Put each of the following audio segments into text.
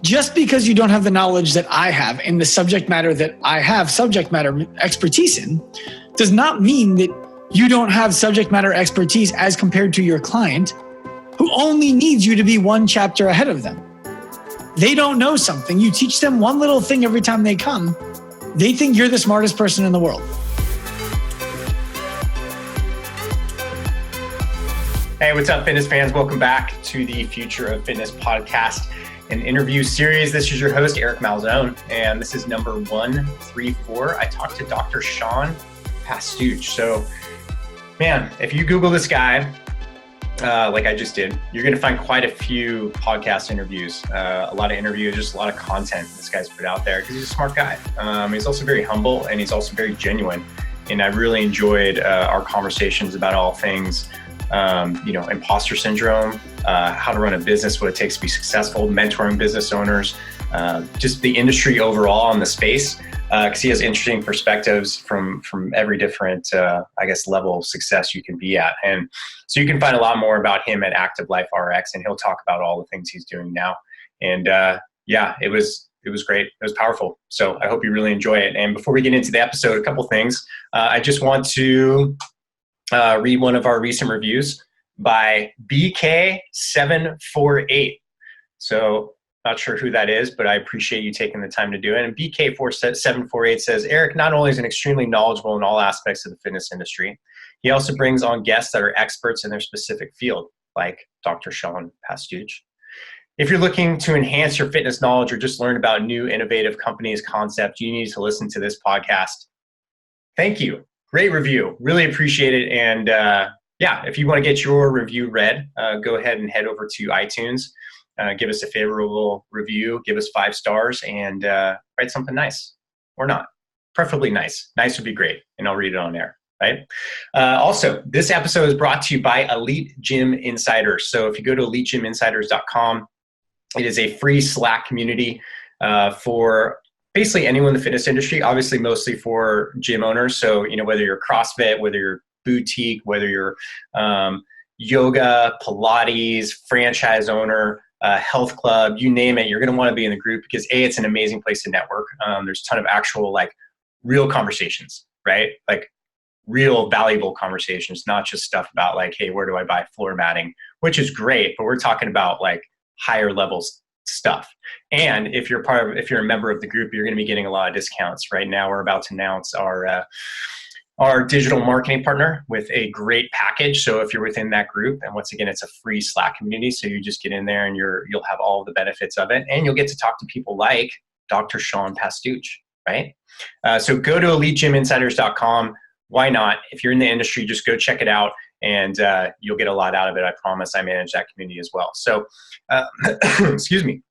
just because you don't have the knowledge that I have in the subject matter that I have subject matter expertise in, does not mean that you don't have subject matter expertise as compared to your client who only needs you to be one chapter ahead of them. They don't know something. You teach them one little thing every time they come. They think you're the smartest person in the world. Hey, what's up, fitness fans? Welcome back to the Future of Fitness podcast and interview series. This is your host, Eric Malzone, and this is number 134. I talked to Dr. Sean Pastuch. So, man, if you Google this guy, like I just did, you're going to find quite a few podcast interviews, a lot of interviews, just a lot of content this guy's put out there because he's a smart guy. He's also very humble and he's also very genuine. And I really enjoyed our conversations about all things imposter syndrome, how to run a business, what it takes to be successful, mentoring business owners, just the industry overall in the space, because he has interesting perspectives from every different, level of success you can be at. And so you can find a lot more about him at Active Life RX, and he'll talk about all the things he's doing now. And it was great. It was powerful. So I hope you really enjoy it. And before we get into the episode, a couple things. I just want to read one of our recent reviews by BK748. So not sure who that is, but I appreciate you taking the time to do it. And BK748 says, Eric not only is an extremely knowledgeable in all aspects of the fitness industry, he also brings on guests that are experts in their specific field, like Dr. Sean Pastuch. If you're looking to enhance your fitness knowledge or just learn about new innovative companies, concepts, you need to listen to this podcast. Thank you. Great review. Really appreciate it. And if you want to get your review read, go ahead and head over to iTunes. Give us a favorable review. Give us 5 stars and write something nice or not. Preferably nice. Nice would be great. And I'll read it on air. Right. Also, this episode is brought to you by Elite Gym Insiders. So if you go to elitegyminsiders.com, it is a free Slack community for basically anyone in the fitness industry, obviously mostly for gym owners. So, whether you're CrossFit, whether you're boutique, whether you're yoga, Pilates, franchise owner, health club, you name it, you're going to want to be in the group because it's an amazing place to network. There's a ton of actual, real conversations, right? Real valuable conversations, not just stuff about hey, where do I buy floor matting, which is great, but we're talking about higher levels stuff. And if you're a member of the group, you're going to be getting a lot of discounts. Right now, we're about to announce our digital marketing partner with a great package. So if you're within that group, and once again, it's a free Slack community. So you just get in there and you'll have all of the benefits of it. And you'll get to talk to people like Dr. Sean Pastuch, right? So go to elitegyminsiders.com. Why not? If you're in the industry, just go check it out and you'll get a lot out of it. I promise. I manage that community as well. So excuse me.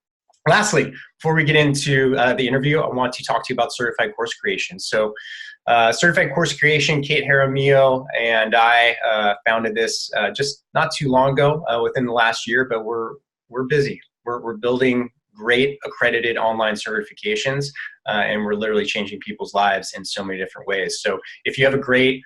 Lastly, before we get into the interview, I want to talk to you about certified course creation. So certified course creation, Kate Jaramillo and I founded this just not too long ago, within the last year, but we're busy. We're building great accredited online certifications, and we're literally changing people's lives in so many different ways. So if you have a great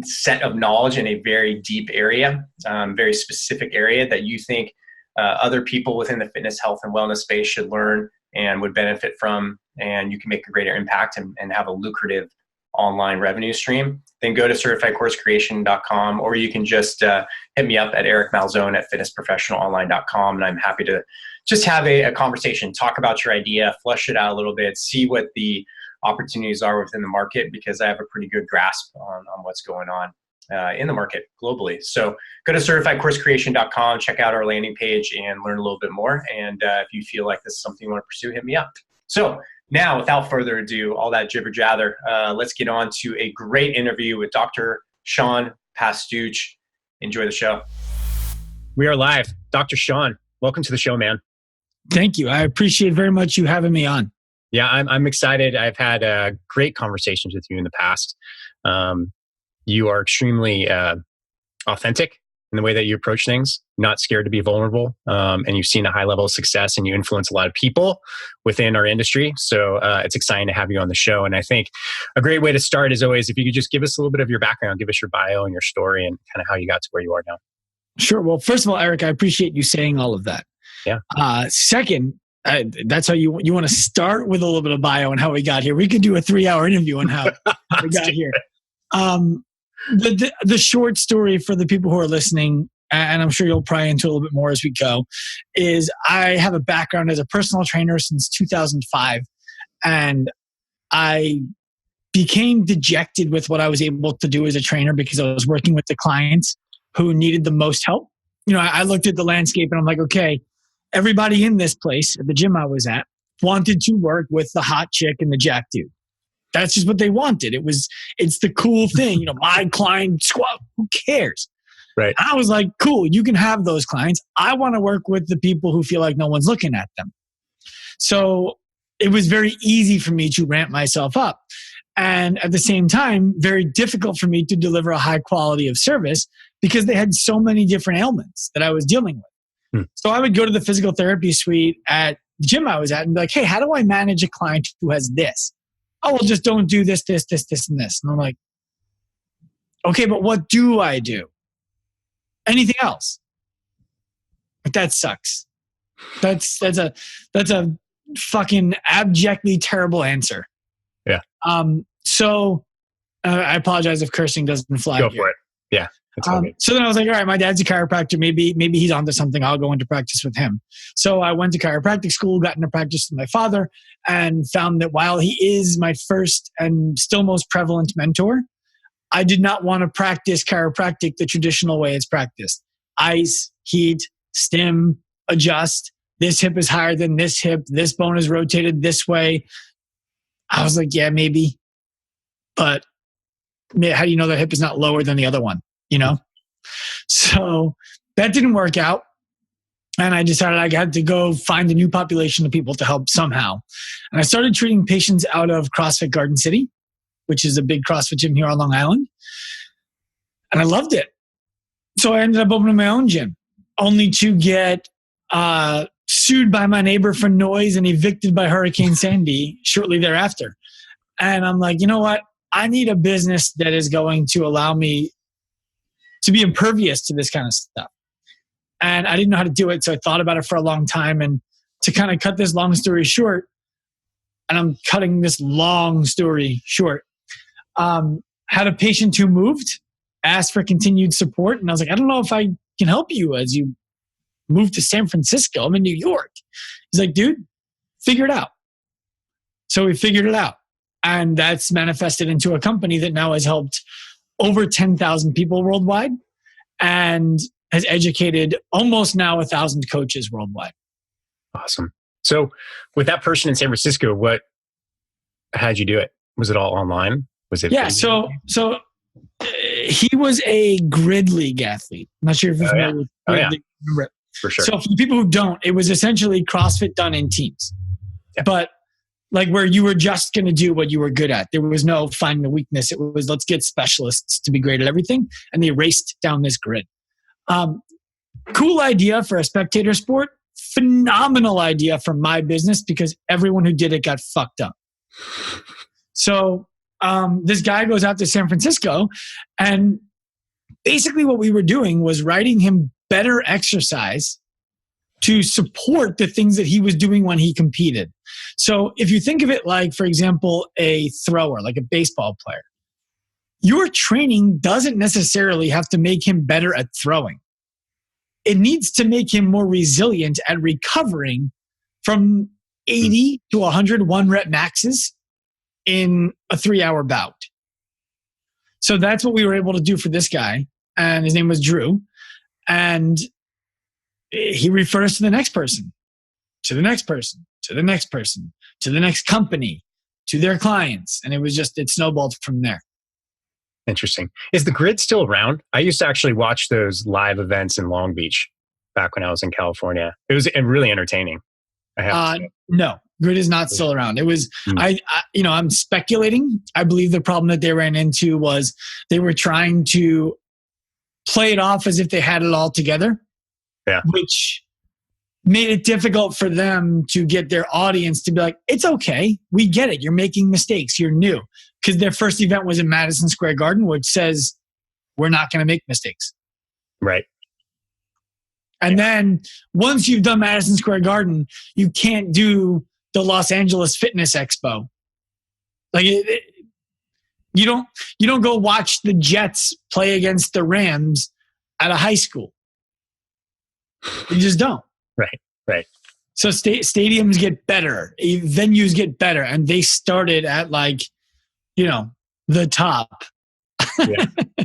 set of knowledge in a very deep area, very specific area that you think other people within the fitness, health, and wellness space should learn and would benefit from, and you can make a greater impact and have a lucrative online revenue stream, then go to certifiedcoursecreation.com, or you can just hit me up at ericmalzone@fitnessprofessionalonline.com, and I'm happy to just have a conversation, talk about your idea, flush it out a little bit, see what the opportunities are within the market, because I have a pretty good grasp on what's going on in the market globally. So go to certifiedcoursecreation.com, check out our landing page and learn a little bit more. And if you feel like this is something you want to pursue, hit me up. So now, without further ado, all that jibber jather, let's get on to a great interview with Dr. Sean Pastuch. Enjoy the show. We are live. Dr. Sean, welcome to the show, man. Thank you. I appreciate very much you having me on. Yeah, I'm excited. I've had great conversations with you in the past. You are extremely authentic in the way that you approach things, not scared to be vulnerable, and you've seen a high level of success and you influence a lot of people within our industry. So it's exciting to have you on the show. And I think a great way to start is always, if you could just give us a little bit of your background, give us your bio and your story and kind of how you got to where you are now. Sure. Well, first of all, Eric, I appreciate you saying all of that. Yeah. Second, That's how you want to start with a little bit of bio and how we got here. We could do a 3-hour interview on how we got here. The short story for the people who are listening, and I'm sure you'll pry into a little bit more as we go, is I have a background as a personal trainer since 2005. And I became dejected with what I was able to do as a trainer because I was working with the clients who needed the most help. I looked at the landscape and I'm like, okay, everybody in this place at the gym I was at wanted to work with the hot chick and the jack dude. That's just what they wanted. It's the cool thing. My client squat, who cares? Right. I was like, cool, you can have those clients. I want to work with the people who feel like no one's looking at them. So it was very easy for me to ramp myself up. And at the same time, very difficult for me to deliver a high quality of service because they had so many different ailments that I was dealing with. So I would go to the physical therapy suite at the gym I was at and be like, hey, how do I manage a client who has this? Oh, well, just don't do this, this, this, this, and this. And I'm like, okay, but what do I do? Anything else? But that sucks. That's a fucking abjectly terrible answer. Yeah. So I apologize if cursing doesn't fly. Go for it. Yeah. So then I was like, all right, my dad's a chiropractor. Maybe he's onto something. I'll go into practice with him. So I went to chiropractic school, got into practice with my father, and found that while he is my first and still most prevalent mentor, I did not want to practice chiropractic the traditional way it's practiced. Ice, heat, stim, adjust. This hip is higher than this hip. This bone is rotated this way. I was like, yeah, maybe. But how do you know that hip is not lower than the other one? So that didn't work out. And I decided I had to go find a new population of people to help somehow. And I started treating patients out of CrossFit Garden City, which is a big CrossFit gym here on Long Island. And I loved it. So I ended up opening my own gym, only to get sued by my neighbor for noise and evicted by Hurricane Sandy shortly thereafter. And I'm like, you know what? I need a business that is going to allow me to be impervious to this kind of stuff. And I didn't know how to do it. So I thought about it for a long time. And to kind of cut this long story short, and I'm cutting this long story short, had a patient who moved, asked for continued support. And I was like, I don't know if I can help you as you move to San Francisco. I'm in New York. He's like, dude, figure it out. So we figured it out. And that's manifested into a company that now has helped over 10,000 people worldwide and has educated almost now 1,000 coaches worldwide. Awesome. So with that person in San Francisco, how'd you do it? Was it all online? Was it? Yeah. So he was a grid league athlete. I'm not sure if you're familiar with grid league. For sure. So for the people who don't, it was essentially CrossFit done in teams. Yeah. But like where you were just going to do what you were good at. There was no finding the weakness. It was, let's get specialists to be great at everything. And they raced down this grid. Cool idea for a spectator sport. Phenomenal idea for my business because everyone who did it got fucked up. So this guy goes out to San Francisco, and basically what we were doing was writing him better exercise to support the things that he was doing when he competed. So if you think of it like, for example, a thrower, like a baseball player, your training doesn't necessarily have to make him better at throwing. It needs to make him more resilient at recovering from 80 to 101 rep maxes in a 3-hour bout. So that's what we were able to do for this guy. And his name was Drew. And he referred us to the next person, to the next person, to the next person, to the next company, to their clients. And it snowballed from there. Interesting. Is the grid still around? I used to actually watch those live events in Long Beach back when I was in California. It was really entertaining. No, grid is not still around. It was, I'm speculating. I believe the problem that they ran into was they were trying to play it off as if they had it all together. Yeah. Which made it difficult for them to get their audience to be like, it's okay. We get it. You're making mistakes. You're new. Because their first event was in Madison Square Garden, which says, we're not going to make mistakes. Right. And then once you've done Madison Square Garden, you can't do the Los Angeles Fitness Expo. Like you don't go watch the Jets play against the Rams at a high school. You just don't. Right. So stadiums get better, venues get better, and they started at like, the top.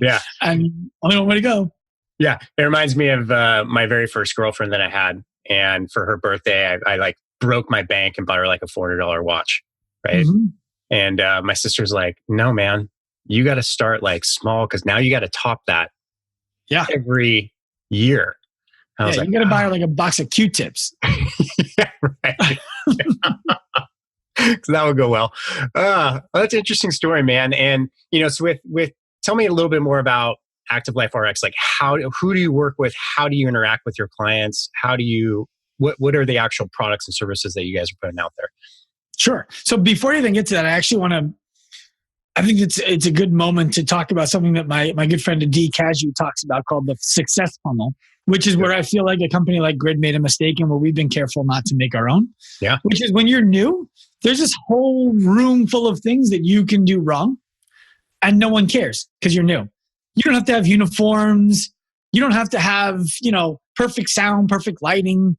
Yeah. And only one way to go. Yeah. It reminds me of my very first girlfriend that I had. And for her birthday, I like broke my bank and bought her like a $400 watch. Right. Mm-hmm. And my sister's like, no, man, you got to start like small because now you got to top that every year. I was like, you got to buy her like a box of Q-tips. Yeah, right. So that would go well. That's an interesting story, man. And, so with tell me a little bit more about Active Life RX. Like who do you work with? How do you interact with your clients? What are the actual products and services that you guys are putting out there? Sure. So before you even get to that, I think it's a good moment to talk about something that my good friend Adi Cashew talks about called the success funnel, which is where I feel like a company like Grid made a mistake and where we've been careful not to make our own. Yeah. Which is when you're new, there's this whole room full of things that you can do wrong and no one cares because you're new. You don't have to have uniforms. You don't have to have, perfect sound, perfect lighting,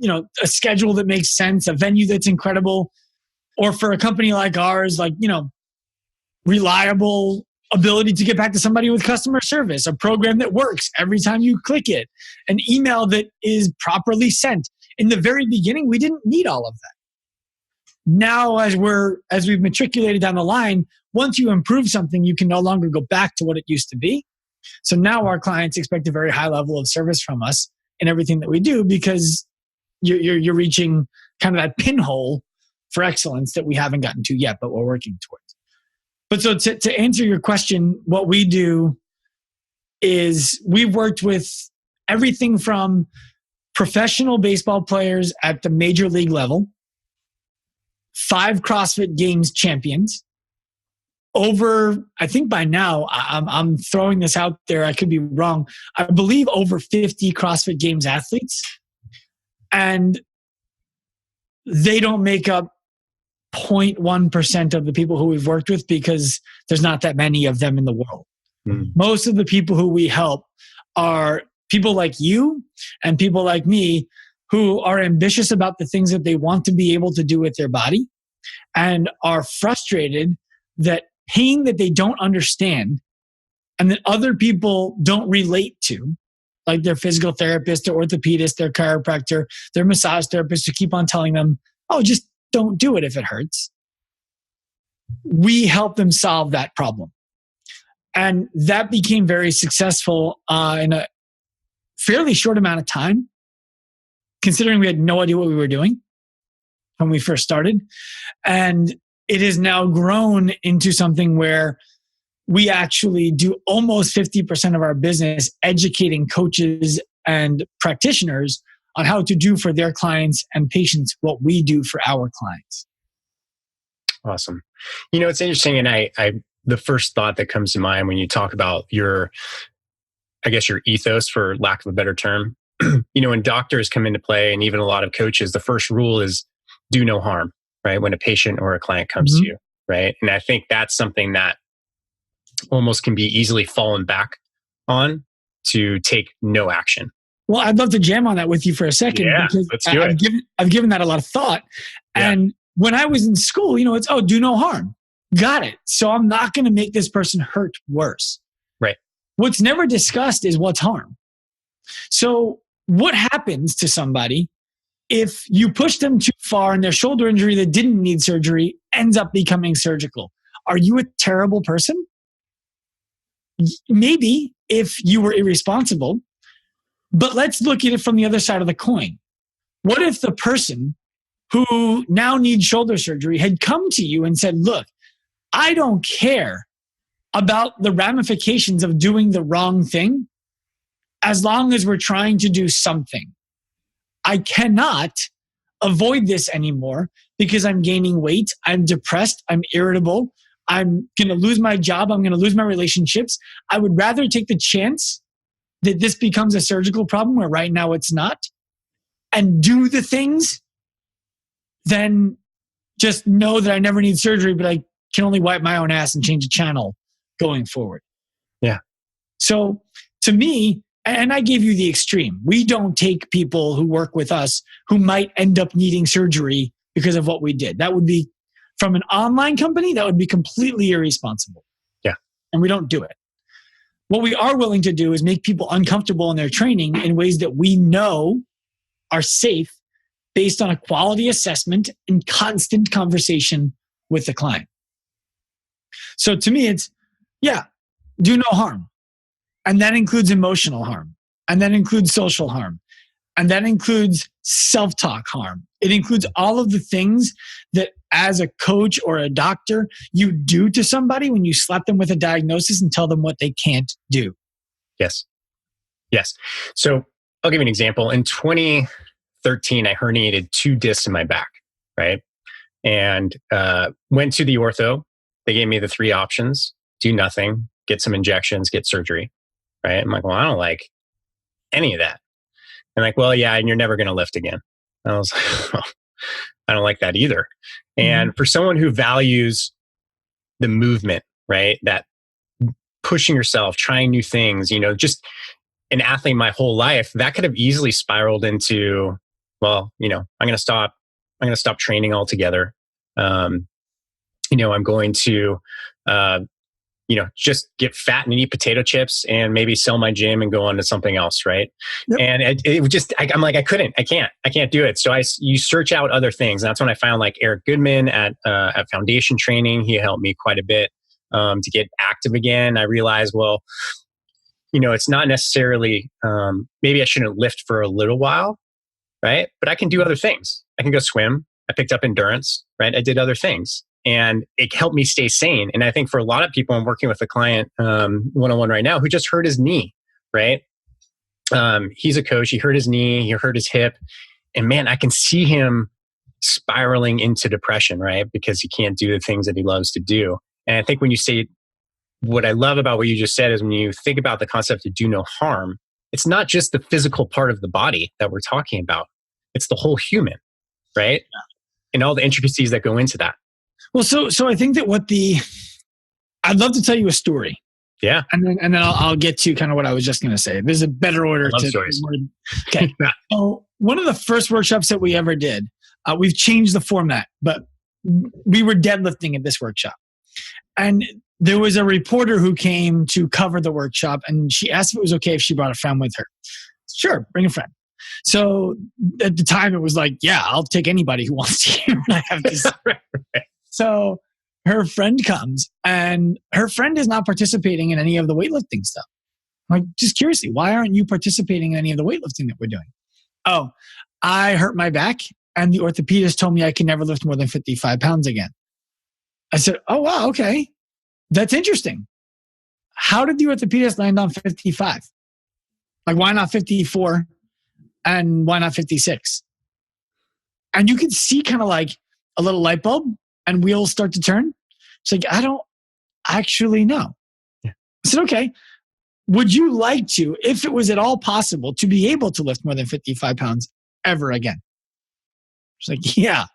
a schedule that makes sense, a venue that's incredible. Or for a company like ours, like, reliable ability to get back to somebody with customer service, a program that works every time you click it, an email that is properly sent. In the very beginning, we didn't need all of that. Now, as we've matriculated down the line, once you improve something, you can no longer go back to what it used to be. So now our clients expect a very high level of service from us in everything that we do because you're reaching kind of that pinhole for excellence that we haven't gotten to yet, but we're working towards. But so to answer your question, what we do is we've worked with everything from professional baseball players at the major league level, 5 CrossFit Games champions, over, I think by now, I'm throwing this out there, I could be wrong, I believe over 50 CrossFit Games athletes. And they don't make up 0.1% of the people who we've worked with because there's not that many of them in the world. Mm. Most of the people who we help are people like you and people like me who are ambitious about the things that they want to be able to do with their body and are frustrated that pain that they don't understand and that other people don't relate to, like their physical therapist, their orthopedist, their chiropractor, their massage therapist, who keep on telling them, oh, just don't do it if it hurts. We help them solve that problem. And that became very successful in a fairly short amount of time, considering we had no idea what we were doing when we first started. And it has now grown into something where we actually do almost 50% of our business educating coaches and practitioners on how to do for their clients and patients what we do for our clients. Awesome. It's interesting. And the first thought that comes to mind when you talk about your ethos, for lack of a better term, when doctors come into play and even a lot of coaches, the first rule is do no harm, right? When a patient or a client comes to you, right? And I think that's something that almost can be easily fallen back on to take no action. Well, I'd love to jam on that with you for a second. Yeah, because let's do it. I've given that a lot of thought. Yeah. And when I was in school, it's, do no harm. Got it. So I'm not going to make this person hurt worse. Right. What's never discussed is what's harm. So what happens to somebody if you push them too far and their shoulder injury that didn't need surgery ends up becoming surgical? Are you a terrible person? Maybe if you were irresponsible. But let's look at it from the other side of the coin. What if the person who now needs shoulder surgery had come to you and said, look, I don't care about the ramifications of doing the wrong thing as long as we're trying to do something. I cannot avoid this anymore because I'm gaining weight, I'm depressed, I'm irritable, I'm going to lose my job, I'm going to lose my relationships. I would rather take the chance that this becomes a surgical problem where right now it's not, and do the things, then just know that I never need surgery, but I can only wipe my own ass and change a channel going forward. Yeah. So to me, and I gave you the extreme, we don't take people who work with us who might end up needing surgery because of what we did. That would be, from an online company, that would be completely irresponsible. Yeah. And we don't do it. What we are willing to do is make people uncomfortable in their training in ways that we know are safe based on a quality assessment and constant conversation with the client. So to me, it's, do no harm. And that includes emotional harm. And that includes social harm. And that includes self-talk harm. It includes all of the things that as a coach or a doctor, you do to somebody when you slap them with a diagnosis and tell them what they can't do. Yes. So I'll give you an example. In 2013, I herniated 2 discs in my back, right? And went to the ortho. They gave me the 3 options: do nothing, get some injections, get surgery, right? I'm like, well, I don't like any of that. And like, well, yeah, and you're never going to lift again. I was like, well, I don't like that either. And for someone who values the movement, right? That pushing yourself, trying new things, just an athlete my whole life, that could have easily spiraled into, well, I'm going to stop training altogether. I'm going to, just get fat and eat potato chips and maybe sell my gym and go on to something else. Right. Yep. And it just, I'm like, I can't do it. So you search out other things. And that's when I found like Eric Goodman at Foundation Training. He helped me quite a bit to get active again. I realized, well, it's not necessarily, maybe I shouldn't lift for a little while. Right. But I can do other things. I can go swim. I picked up endurance, right? I did other things. And it helped me stay sane. And I think for a lot of people, I'm working with a client one-on-one right now who just hurt his knee, right? He's a coach. He hurt his knee. He hurt his hip. And man, I can see him spiraling into depression, right? Because he can't do the things that he loves to do. And I think when you say, what I love about what you just said is when you think about the concept of do no harm, it's not just the physical part of the body that we're talking about. It's the whole human, right? And all the intricacies that go into that. Well, so I think that I'd love to tell you a story. Yeah. And then I'll get to kind of what I was just going to say. There's a better order to stories. Okay. So one of the first workshops that we ever did, we've changed the format, but we were deadlifting at this workshop. And there was a reporter who came to cover the workshop, and she asked if it was okay if she brought a friend with her. Sure, bring a friend. So at the time it was like, yeah, I'll take anybody who wants to hear what I have to say. So her friend comes, and her friend is not participating in any of the weightlifting stuff. I'm like, just curiously, why aren't you participating in any of the weightlifting that we're doing? Oh, I hurt my back, and the orthopedist told me I can never lift more than 55 pounds again. I said, oh, wow, okay. That's interesting. How did the orthopedist land on 55? Like, why not 54? And why not 56? And you can see kind of like a little light bulb and wheels start to turn. It's like, I don't actually know. Yeah. I said, okay, would you like to, if it was at all possible, to be able to lift more than 55 pounds ever again? It's like, yeah,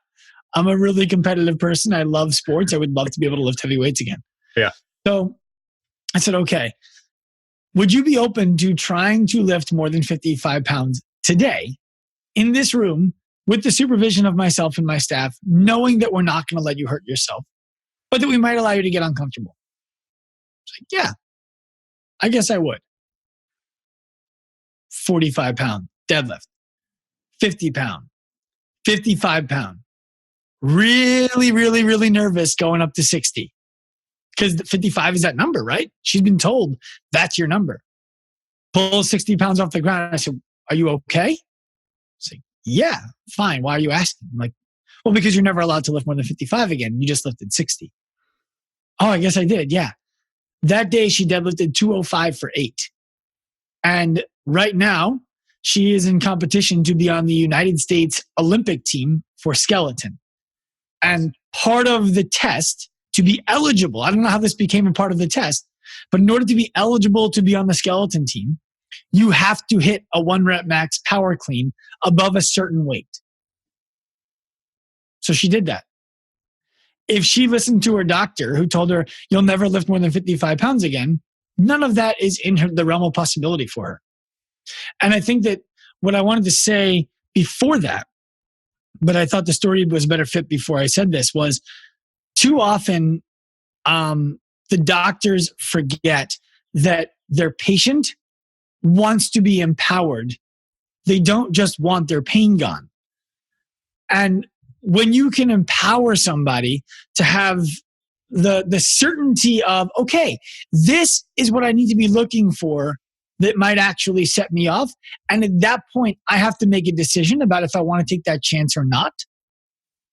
I'm a really competitive person. I love sports. I would love to be able to lift heavy weights again. Yeah. So I said, okay, would you be open to trying to lift more than 55 pounds today in this room with the supervision of myself and my staff, knowing that we're not going to let you hurt yourself, but that we might allow you to get uncomfortable? It's like, yeah, I guess I would. 45 pound deadlift, 50 pound, 55 pound. Really, really, really nervous going up to 60. Because 55 is that number, right? She's been told that's your number. Pull 60 pounds off the ground. I said, are you okay? She's like, yeah, fine. Why are you asking? I'm like, well, because you're never allowed to lift more than 55 again. You just lifted 60. Oh, I guess I did. Yeah. That day she deadlifted 205 for 8. And right now she is in competition to be on the United States Olympic team for skeleton. And part of the test to be eligible, I don't know how this became a part of the test, but in order to be eligible to be on the skeleton team, you have to hit a 1 rep max power clean above a certain weight. So she did that. If she listened to her doctor who told her, you'll never lift more than 55 pounds again, none of that is in the realm of possibility for her. And I think that what I wanted to say before that, but I thought the story was a better fit before I said this, was too often the doctors forget that their patient wants to be empowered. They don't just want their pain gone. And when you can empower somebody to have the certainty of, okay, this is what I need to be looking for that might actually set me off. And at that point, I have to make a decision about if I want to take that chance or not.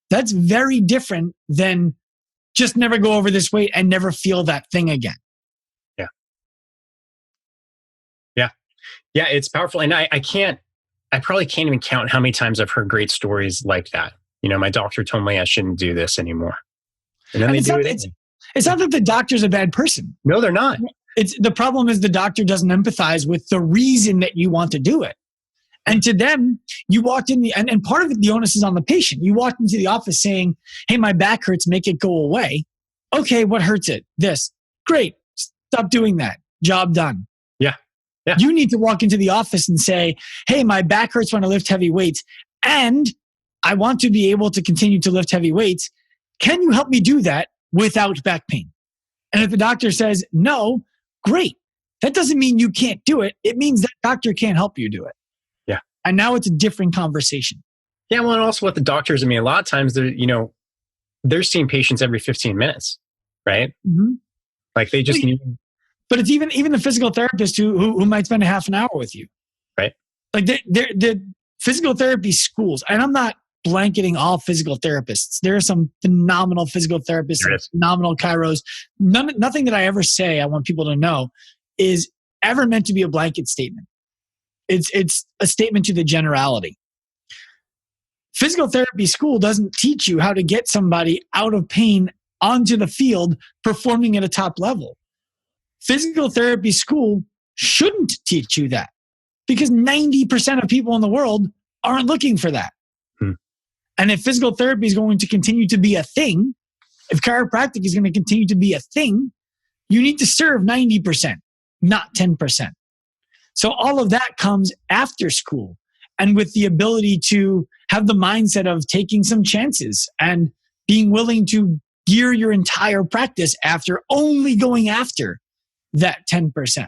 That's very different than just never go over this weight and never feel that thing again. Yeah. Yeah. Yeah. It's powerful. And I probably can't even count how many times I've heard great stories like that. You know, my doctor told me I shouldn't do this anymore. And then they do it. It's not that the doctor's a bad person. No, they're not. The problem is the doctor doesn't empathize with the reason that you want to do it. And to them, you walked in and part of it, the onus is on the patient. You walked into the office saying, hey, my back hurts, make it go away. Okay, what hurts it? This. Great. Stop doing that. Job done. Yeah. Yeah. You need to walk into the office and say, hey, my back hurts when I lift heavy weights. And I want to be able to continue to lift heavy weights. Can you help me do that without back pain? And if the doctor says no, great. That doesn't mean you can't do it. It means that doctor can't help you do it. Yeah. And now it's a different conversation. Yeah. Well, and also with the doctors, I mean, a lot of times they're seeing patients every 15 minutes, right? Mm-hmm. Like they just need. But it's even the physical therapist who might spend a half an hour with you. Right. Like the physical therapy schools, and I'm not blanketing all physical therapists. There are some phenomenal physical therapists, phenomenal chiros. Nothing that I ever say I want people to know is ever meant to be a blanket statement. It's a statement to the generality. Physical therapy school doesn't teach you how to get somebody out of pain onto the field performing at a top level. Physical therapy school shouldn't teach you that because 90% of people in the world aren't looking for that. And if physical therapy is going to continue to be a thing, if chiropractic is going to continue to be a thing, you need to serve 90%, not 10%. So all of that comes after school and with the ability to have the mindset of taking some chances and being willing to gear your entire practice after only going after that 10%.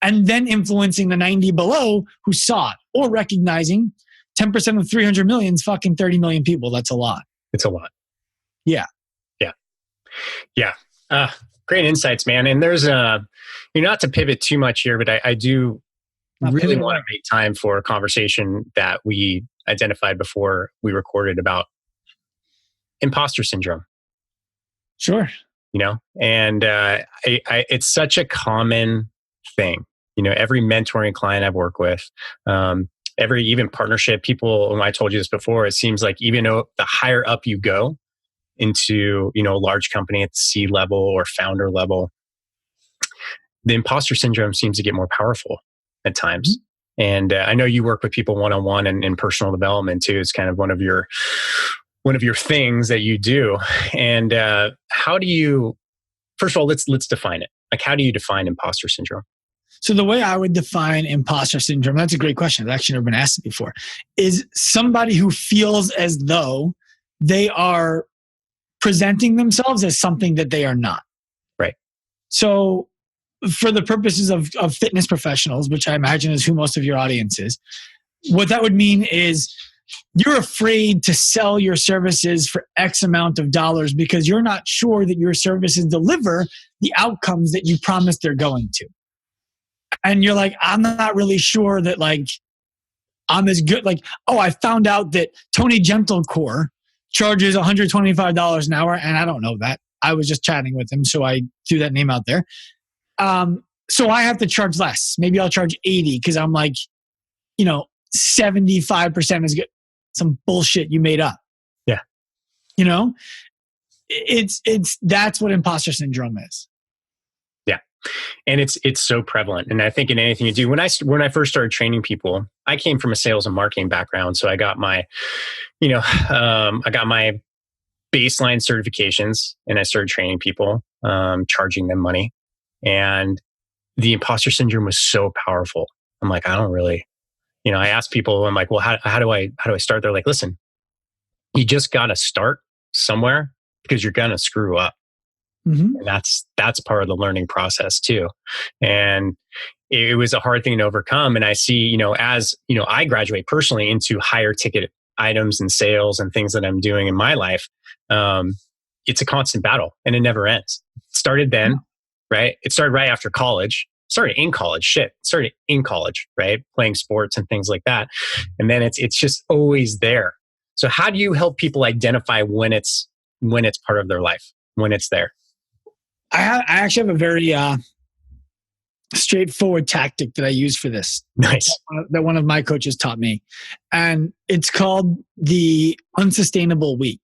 And then influencing the 90 below who saw it or recognizing 10% of 300 million is fucking 30 million people. That's a lot. It's a lot. Yeah. Yeah. Yeah. Great insights, man. And there's not to pivot too much here, but I do really want to make time for a conversation that we identified before we recorded about imposter syndrome. Sure. You know, and it's such a common thing. You know, every mentoring client I've worked with, every even partnership, people, I told you this before, it seems like even though the higher up you go into, a large company at the C level or founder level, the imposter syndrome seems to get more powerful at times. Mm-hmm. And I know you work with people one-on-one and in personal development too. It's kind of one of your things that you do. And how do you, first of all, let's define it. Like, how do you define imposter syndrome? So the way I would define imposter syndrome, that's a great question. I've actually never been asked it before, is somebody who feels as though they are presenting themselves as something that they are not. Right. So for the purposes of fitness professionals, which I imagine is who most of your audience is, what that would mean is you're afraid to sell your services for X amount of dollars because you're not sure that your services deliver the outcomes that you promised they're going to. And you're like, I'm not really sure that I'm as good. Like, oh, I found out that Tony Gentlecore charges $125 an hour. And I don't know that. I was just chatting with him. So I threw that name out there. So I have to charge less. Maybe I'll charge 80 because I'm 75% is good. Some bullshit you made up. Yeah. It's that's what imposter syndrome is. Yeah. And it's so prevalent. And I think in anything you do, when I first started training people, I came from a sales and marketing background. So I got my, I got my baseline certifications and I started training people, charging them money. And the imposter syndrome was so powerful. I'm like, I don't really, I ask people, I'm like, well, how do I start? They're like, listen, you just got to start somewhere because you're going to screw up. Mm-hmm. And that's part of the learning process too. And it was a hard thing to overcome. And I see, as, I graduate personally into higher ticket items and sales and things that I'm doing in my life. It's a constant battle and it never ends. It started then, right? It started right after college. Started in college, right? Playing sports and things like that. And then it's just always there. So how do you help people identify when it's part of their life, when it's there? I actually have a very straightforward tactic that I use for this. Nice. That one of my coaches taught me. And it's called the Unsustainable week.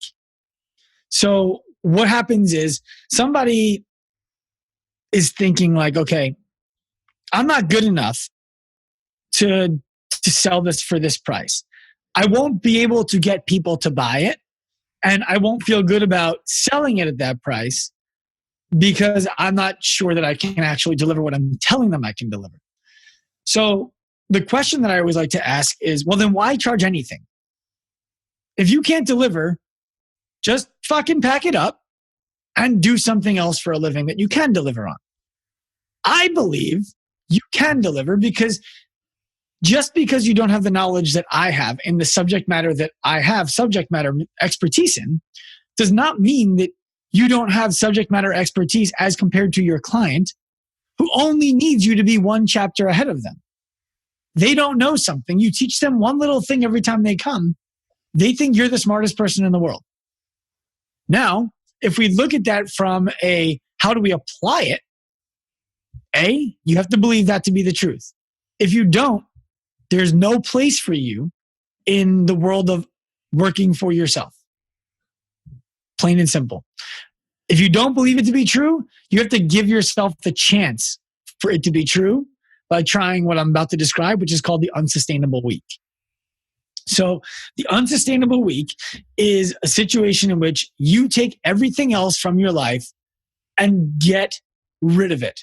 So what happens is somebody is thinking like, okay, I'm not good enough to sell this for this price. I won't be able to get people to buy it. And I won't feel good about selling it at that price because I'm not sure that I can actually deliver what I'm telling them I can deliver. So the question that I always like to ask is, well, then why charge anything? If you can't deliver, just fucking pack it up and do something else for a living that you can deliver on. I believe you can deliver because just because you don't have the knowledge that I have in the subject matter that I have subject matter expertise in does not mean that you don't have subject matter expertise as compared to your client who only needs you to be one chapter ahead of them. They don't know something. You teach them one little thing every time they come. They think you're the smartest person in the world. Now, if we look at that from how do we apply it? You have to believe that to be the truth. If you don't, there's no place for you in the world of working for yourself. Plain and simple. If you don't believe it to be true, you have to give yourself the chance for it to be true by trying what I'm about to describe, which is called the Unsustainable week. So the Unsustainable week is a situation in which you take everything else from your life and get rid of it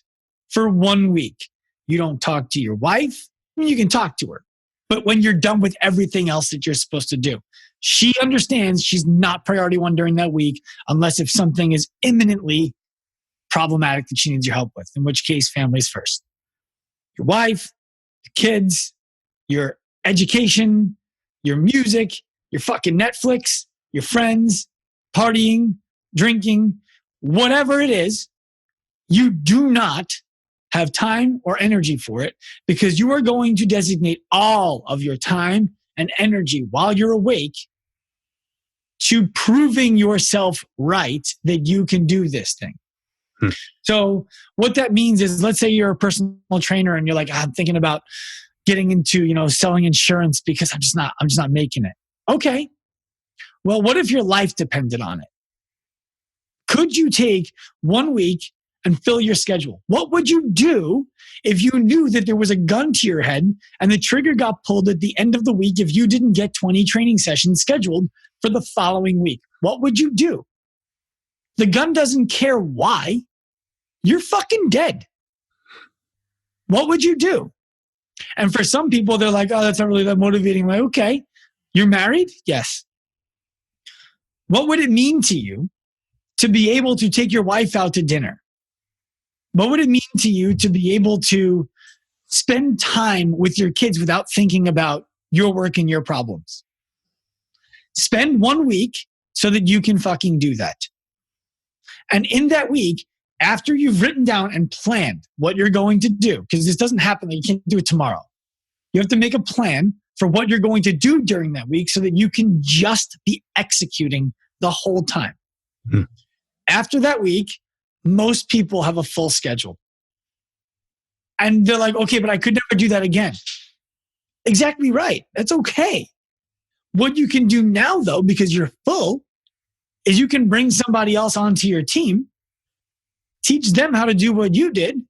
for 1 week. You don't talk to your wife. You can talk to her. But when you're done with everything else that you're supposed to do, she understands she's not priority one during that week unless if something is imminently problematic that she needs your help with, in which case family's first. Your wife, your kids, your education, your music, your fucking Netflix, your friends, partying, drinking, whatever it is, you do not have time or energy for it because you are going to designate all of your time and energy while you're awake to proving yourself right that you can do this thing. So what that means is, let's say you're a personal trainer and you're like, I'm thinking about getting into, selling insurance because I'm just not making it. Okay. Well, what if your life depended on it? Could you take 1 week and fill your schedule? What would you do if you knew that there was a gun to your head and the trigger got pulled at the end of the week if you didn't get 20 training sessions scheduled for the following week? What would you do? The gun doesn't care why. You're fucking dead. What would you do? And for some people, they're like, oh, that's not really that motivating. I'm like, okay, you're married? Yes. What would it mean to you to be able to take your wife out to dinner? What would it mean to you to be able to spend time with your kids without thinking about your work and your problems? Spend 1 week so that you can fucking do that. And in that week, after you've written down and planned what you're going to do, because this doesn't happen that you can't do it tomorrow. You have to make a plan for what you're going to do during that week so that you can just be executing the whole time. After that week, most people have a full schedule. And they're like, okay, but I could never do that again. Exactly right. That's okay. What you can do now, though, because you're full, is you can bring somebody else onto your team, teach them how to do what you did,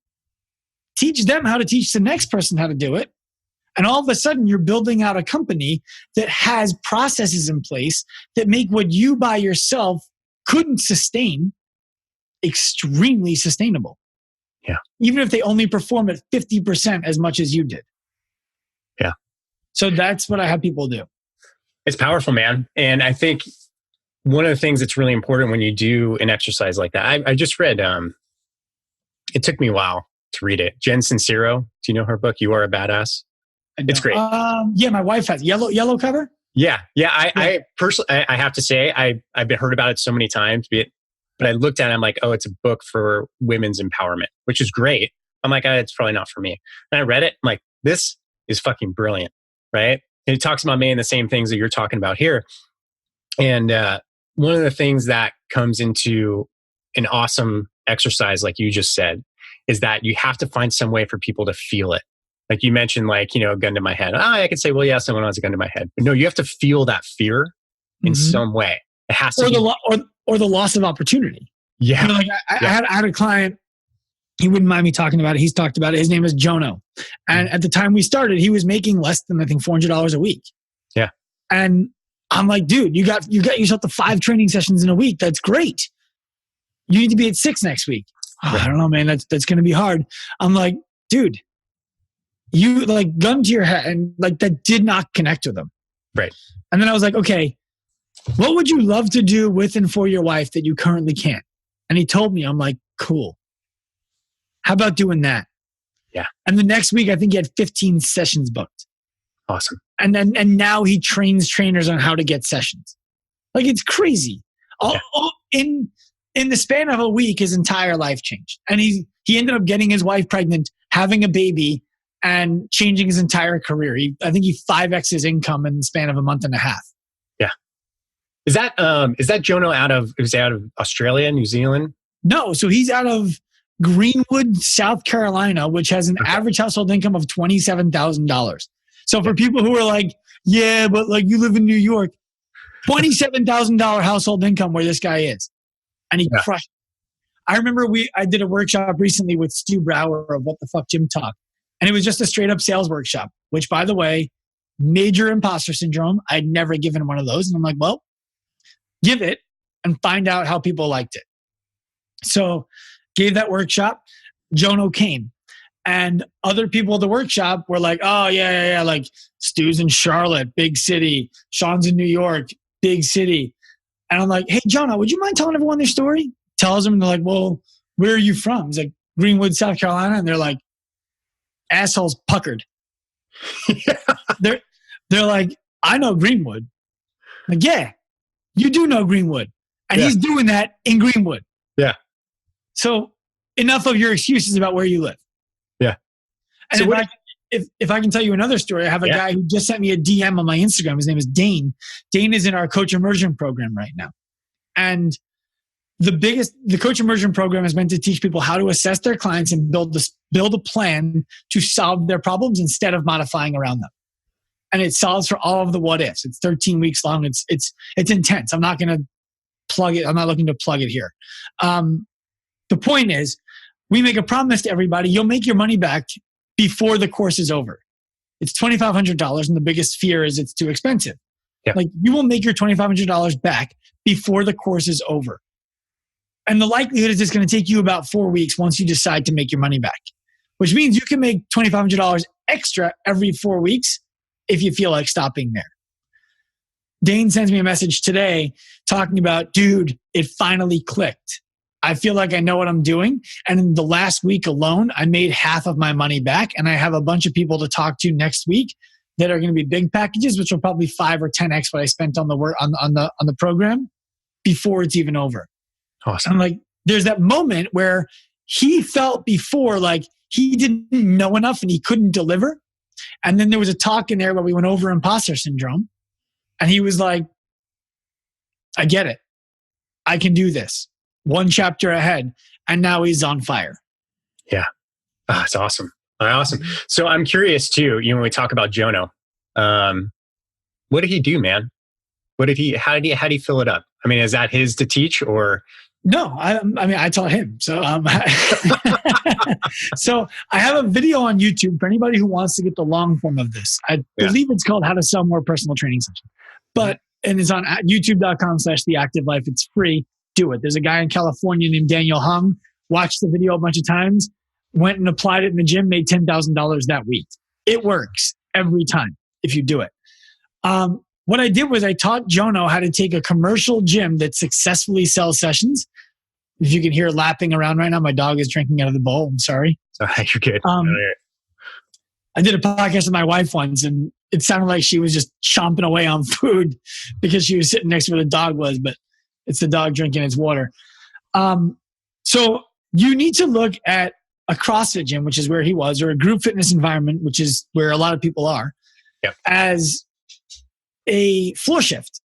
teach them how to teach the next person how to do it. And all of a sudden, you're building out a company that has processes in place that make what you by yourself couldn't sustain extremely sustainable. Yeah. Even if they only perform at 50% as much as you did. Yeah. So that's what I have people do. It's powerful, man. And I think one of the things that's really important when you do an exercise like that, I just read, it took me a while to read it. Jen Sincero, do you know her book, You Are a Badass? It's great. Yeah, my wife has yellow cover. Yeah. I personally, I have to say, I've heard about it so many times, but I looked at it, I'm like, oh, it's a book for women's empowerment, which is great. I'm like, it's probably not for me. And I read it, I'm like, this is fucking brilliant, right? And it talks about many of the same things that you're talking about here. And one of the things that comes into an awesome exercise, like you just said, is that you have to find some way for people to feel it. Like you mentioned, like, a gun to my head. I could say, well, yeah, someone has a gun to my head. But no, you have to feel that fear in some way. It has to be. Or the loss of opportunity. Yeah. Like I had a client, he wouldn't mind me talking about it. He's talked about it. His name is Jono. And at the time we started, he was making less than, I think, $400 a week. Yeah. And I'm like, dude, you got yourself to 5 training sessions in a week. That's great. You need to be at 6 next week. Oh, I don't know, man. That's going to be hard. I'm like, dude, you like gun to your head, and like that did not connect with him. Right. And then I was like, okay, what would you love to do with and for your wife that you currently can't? And he told me, I'm like, cool. How about doing that? Yeah. And the next week, I think he had 15 sessions booked. Awesome. And now he trains trainers on how to get sessions. Like, it's crazy. In the span of a week, his entire life changed. And he ended up getting his wife pregnant, having a baby, and changing his entire career. I think he 5x his income in the span of a month and a half. Yeah. Is that Jono out of Australia, New Zealand? No. So he's out of Greenwood, South Carolina, which has an average household income of $27,000. So for people who are like, yeah, but like you live in New York, $27,000 household income where this guy is. And he crushed. I remember I did a workshop recently with Stu Brower of What the Fuck Gym Talk. And it was just a straight up sales workshop, which, by the way, major imposter syndrome. I'd never given one of those. And I'm like, well, give it and find out how people liked it. So gave that workshop. Jono came. And other people at the workshop were like, oh, yeah. Like Stu's in Charlotte, big city. Sean's in New York, big city. And I'm like, hey, Jono, would you mind telling everyone their story? Tells them, and they're like, well, where are you from? He's like, Greenwood, South Carolina. And they're like, assholes puckered. They're like, I know Greenwood. I'm like, yeah, you do know Greenwood. And he's doing that in Greenwood. Yeah. So enough of your excuses about where you live. Yeah. And so if I can tell you another story, I have a guy who just sent me a DM on my Instagram. His name is Dane. Dane is in our coach immersion program right now. And the coach immersion program is meant to teach people how to assess their clients and build a plan to solve their problems instead of modifying around them. And it solves for all of the what ifs. It's 13 weeks long. It's intense. I'm not going to plug it. I'm not looking to plug it here. The point is, we make a promise to everybody. You'll make your money back before the course is over. It's $2,500. And the biggest fear is it's too expensive. Yeah. Like, you will make your $2,500 back before the course is over. And the likelihood is it's going to take you about 4 weeks once you decide to make your money back, which means you can make $2,500 extra every 4 weeks if you feel like stopping there. Dane sends me a message today talking about, dude, it finally clicked. I feel like I know what I'm doing. And in the last week alone, I made half of my money back. And I have a bunch of people to talk to next week that are going to be big packages, which will probably 5 or 10x what I spent on the work on the program before it's even over. Awesome. I'm like, there's that moment where he felt before like he didn't know enough and he couldn't deliver. And then there was a talk in there where we went over imposter syndrome. And he was like, I get it. I can do this. One chapter ahead. And now he's on fire. Yeah. Oh, it's awesome. Awesome. So I'm curious too, when we talk about Jono, what did he do, man? How did he fill it up? I mean, is that his to teach or? No, I mean, I taught him. So, so I have a video on YouTube for anybody who wants to get the long form of this. I believe it's called How to Sell More Personal Training Sessions. And it's on youtube.com/theactivelife. It's free. Do it. There's a guy in California named Daniel Hung. Watched the video a bunch of times, went and applied it in the gym, made $10,000 that week. It works every time if you do it. What I did was I taught Jono how to take a commercial gym that successfully sells sessions. If you can hear lapping around right now, my dog is drinking out of the bowl. I'm sorry. You're good. I did a podcast with my wife once, and it sounded like she was just chomping away on food because she was sitting next to where the dog was, but it's the dog drinking its water. So you need to look at a CrossFit gym, which is where he was, or a group fitness environment, which is where a lot of people are, as a floor shift.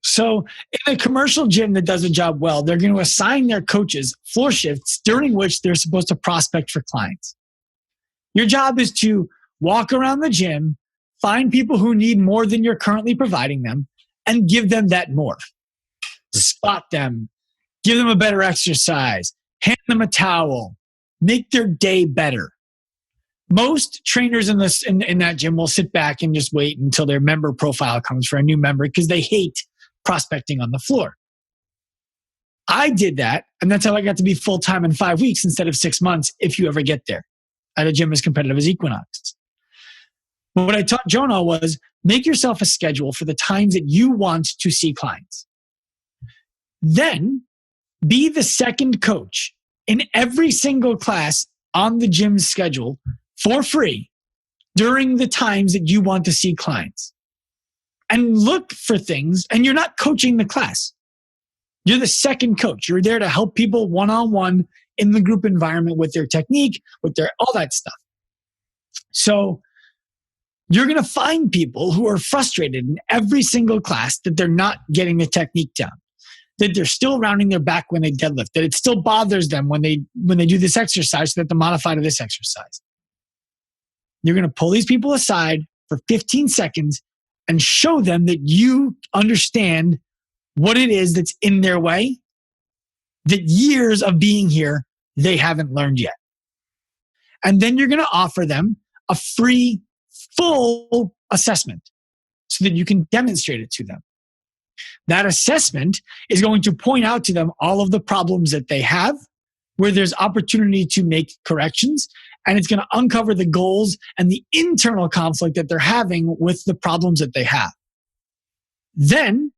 So in a commercial gym that does a job well, they're going to assign their coaches floor shifts during which they're supposed to prospect for clients. Your job is to walk around the gym, find people who need more than you're currently providing them, and give them that more. Spot them, give them a better exercise, hand them a towel, make their day better. Most trainers in that gym will sit back and just wait until their member profile comes for a new member because they hate prospecting on the floor. I did that, and that's how I got to be full-time in 5 weeks instead of 6 months if you ever get there at a gym as competitive as Equinox. But what I taught Jono was make yourself a schedule for the times that you want to see clients. Then be the second coach in every single class on the gym's schedule for free during the times that you want to see clients. And look for things, and you're not coaching the class. You're the second coach. You're there to help people one-on-one in the group environment with their technique, with their all that stuff. So you're going to find people who are frustrated in every single class that they're not getting the technique down, that they're still rounding their back when they deadlift, that it still bothers them when they do this exercise, so that they modify to this exercise. You're going to pull these people aside for 15 seconds and show them that you understand what it is that's in their way, that years of being here, they haven't learned yet. And then you're going to offer them a free, full assessment so that you can demonstrate it to them. That assessment is going to point out to them all of the problems that they have, where there's opportunity to make corrections, and it's going to uncover the goals and the internal conflict that they're having with the problems that they have. Then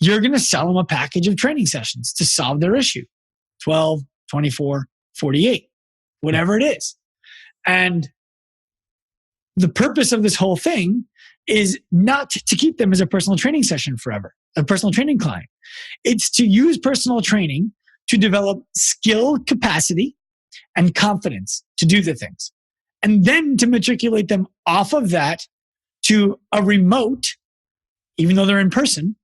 you're going to sell them a package of training sessions to solve their issue. 12, 24, 48, whatever it is. And the purpose of this whole thing is not to keep them as a personal training session forever, a personal training client. It's to use personal training to develop skill capacity and confidence to do the things. And then to matriculate them off of that to a remote, even though they're in person,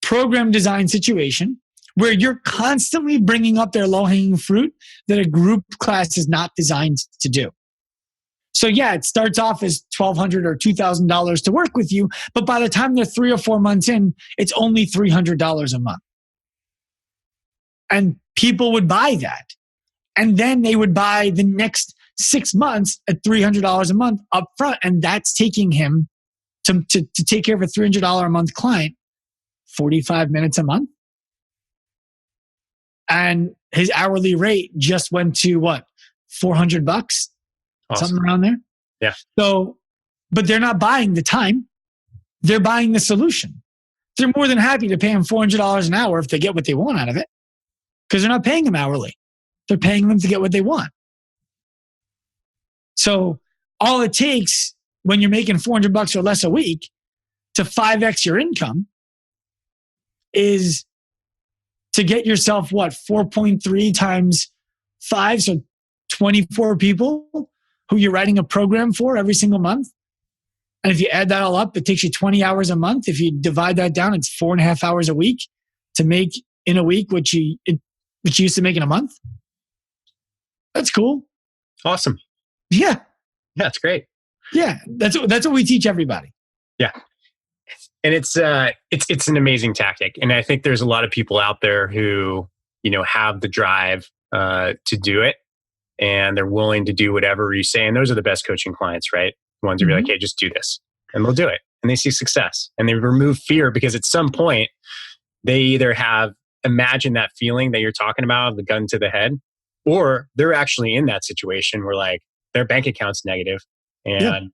program design situation where you're constantly bringing up their low-hanging fruit that a group class is not designed to do. So yeah, it starts off as $1,200 or $2,000 to work with you, but by the time they're 3 or 4 months in, it's only $300 a month. And people would buy that. And then they would buy the next 6 months at $300 a month up front. And that's taking him to take care of a $300 a month client, 45 minutes a month. And his hourly rate just went to what? $400? Awesome. Something around there. Yeah. So, but they're not buying the time. They're buying the solution. They're more than happy to pay him $400 an hour if they get what they want out of it, because they're not paying them hourly. They're paying them to get what they want. So all it takes when you're making $400 or less a week to 5x your income is to get yourself, 4.3 times 5, so 24 people who you're writing a program for every single month. And if you add that all up, it takes you 20 hours a month. If you divide that down, it's 4.5 hours a week to make in a week what you used to make in a month. That's cool. Awesome. Yeah. That's great. Yeah. That's what we teach everybody. Yeah. And it's an amazing tactic. And I think there's a lot of people out there who, have the drive to do it, and they're willing to do whatever you say. And those are the best coaching clients, right? The ones who are like, hey, just do this. And they'll do it. And they see success. And they remove fear, because at some point they either have imagined that feeling that you're talking about, the gun to the head, or they're actually in that situation where like their bank account's negative and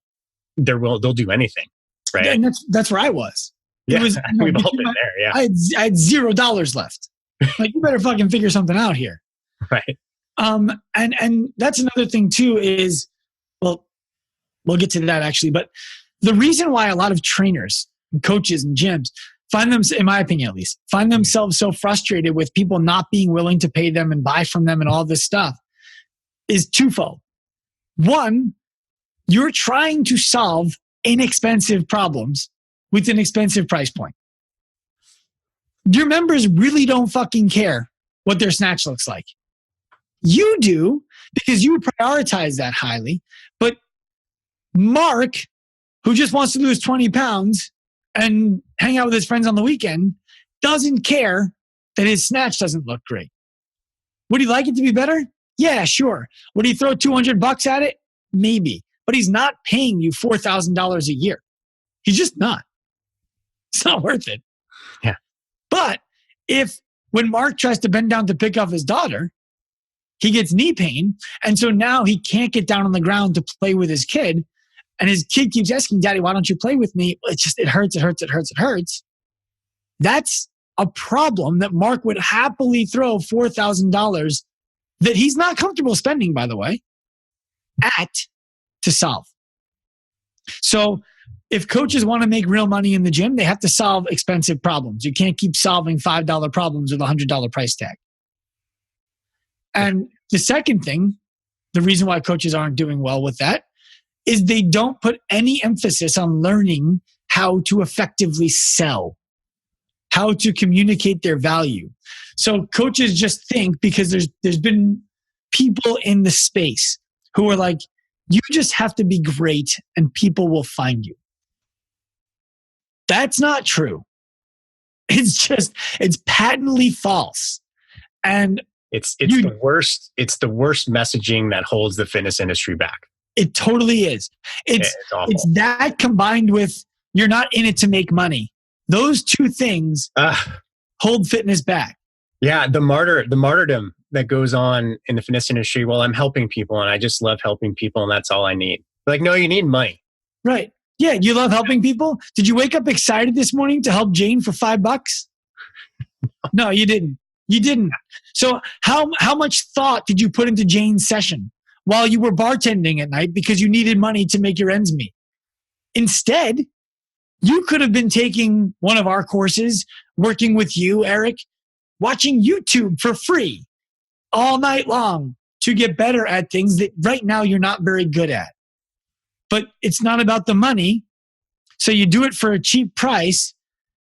they'll do anything. Right. Yeah, and that's where I was. We've all been there. Yeah. I had $0 left. Like, you better fucking figure something out here. Right. And that's another thing too is, well, we'll get to that actually, but the reason why a lot of trainers and coaches and gyms in my opinion at least, find themselves so frustrated with people not being willing to pay them and buy from them and all this stuff is twofold. One, you're trying to solve inexpensive problems with an expensive price point. Your members really don't fucking care what their snatch looks like. You do, because you prioritize that highly. But Mark, who just wants to lose 20 pounds and hang out with his friends on the weekend, doesn't care that his snatch doesn't look great. Would he like it to be better? Yeah, sure. Would he throw $200 at it? Maybe. But he's not paying you $4,000 a year. He's just not. It's not worth it. Yeah. But when Mark tries to bend down to pick up his daughter, he gets knee pain. And so now he can't get down on the ground to play with his kid. And his kid keeps asking, Daddy, why don't you play with me? It hurts. That's a problem that Mark would happily throw $4,000 that he's not comfortable spending, by the way, to solve. So if coaches want to make real money in the gym, they have to solve expensive problems. You can't keep solving $5 problems with a $100 price tag. And the second thing, the reason why coaches aren't doing well with that, is they don't put any emphasis on learning how to effectively sell, how to communicate their value. So coaches just think, because there's been people in the space who are like, you just have to be great and people will find you. That's not true. It's patently false. And it's the worst messaging that holds the fitness industry back. It totally is. It's that combined with you're not in it to make money. Those two things hold fitness back. Yeah, the martyrdom that goes on in the fitness industry. Well, I'm helping people and I just love helping people and that's all I need. Like, no, you need money. Right. Yeah, you love helping people. Did you wake up excited this morning to help Jane for $5? No, you didn't. You didn't. So how much thought did you put into Jane's session while you were bartending at night because you needed money to make your ends meet? Instead, you could have been taking one of our courses, working with you, Eric, watching YouTube for free all night long to get better at things that right now you're not very good at. But it's not about the money. So you do it for a cheap price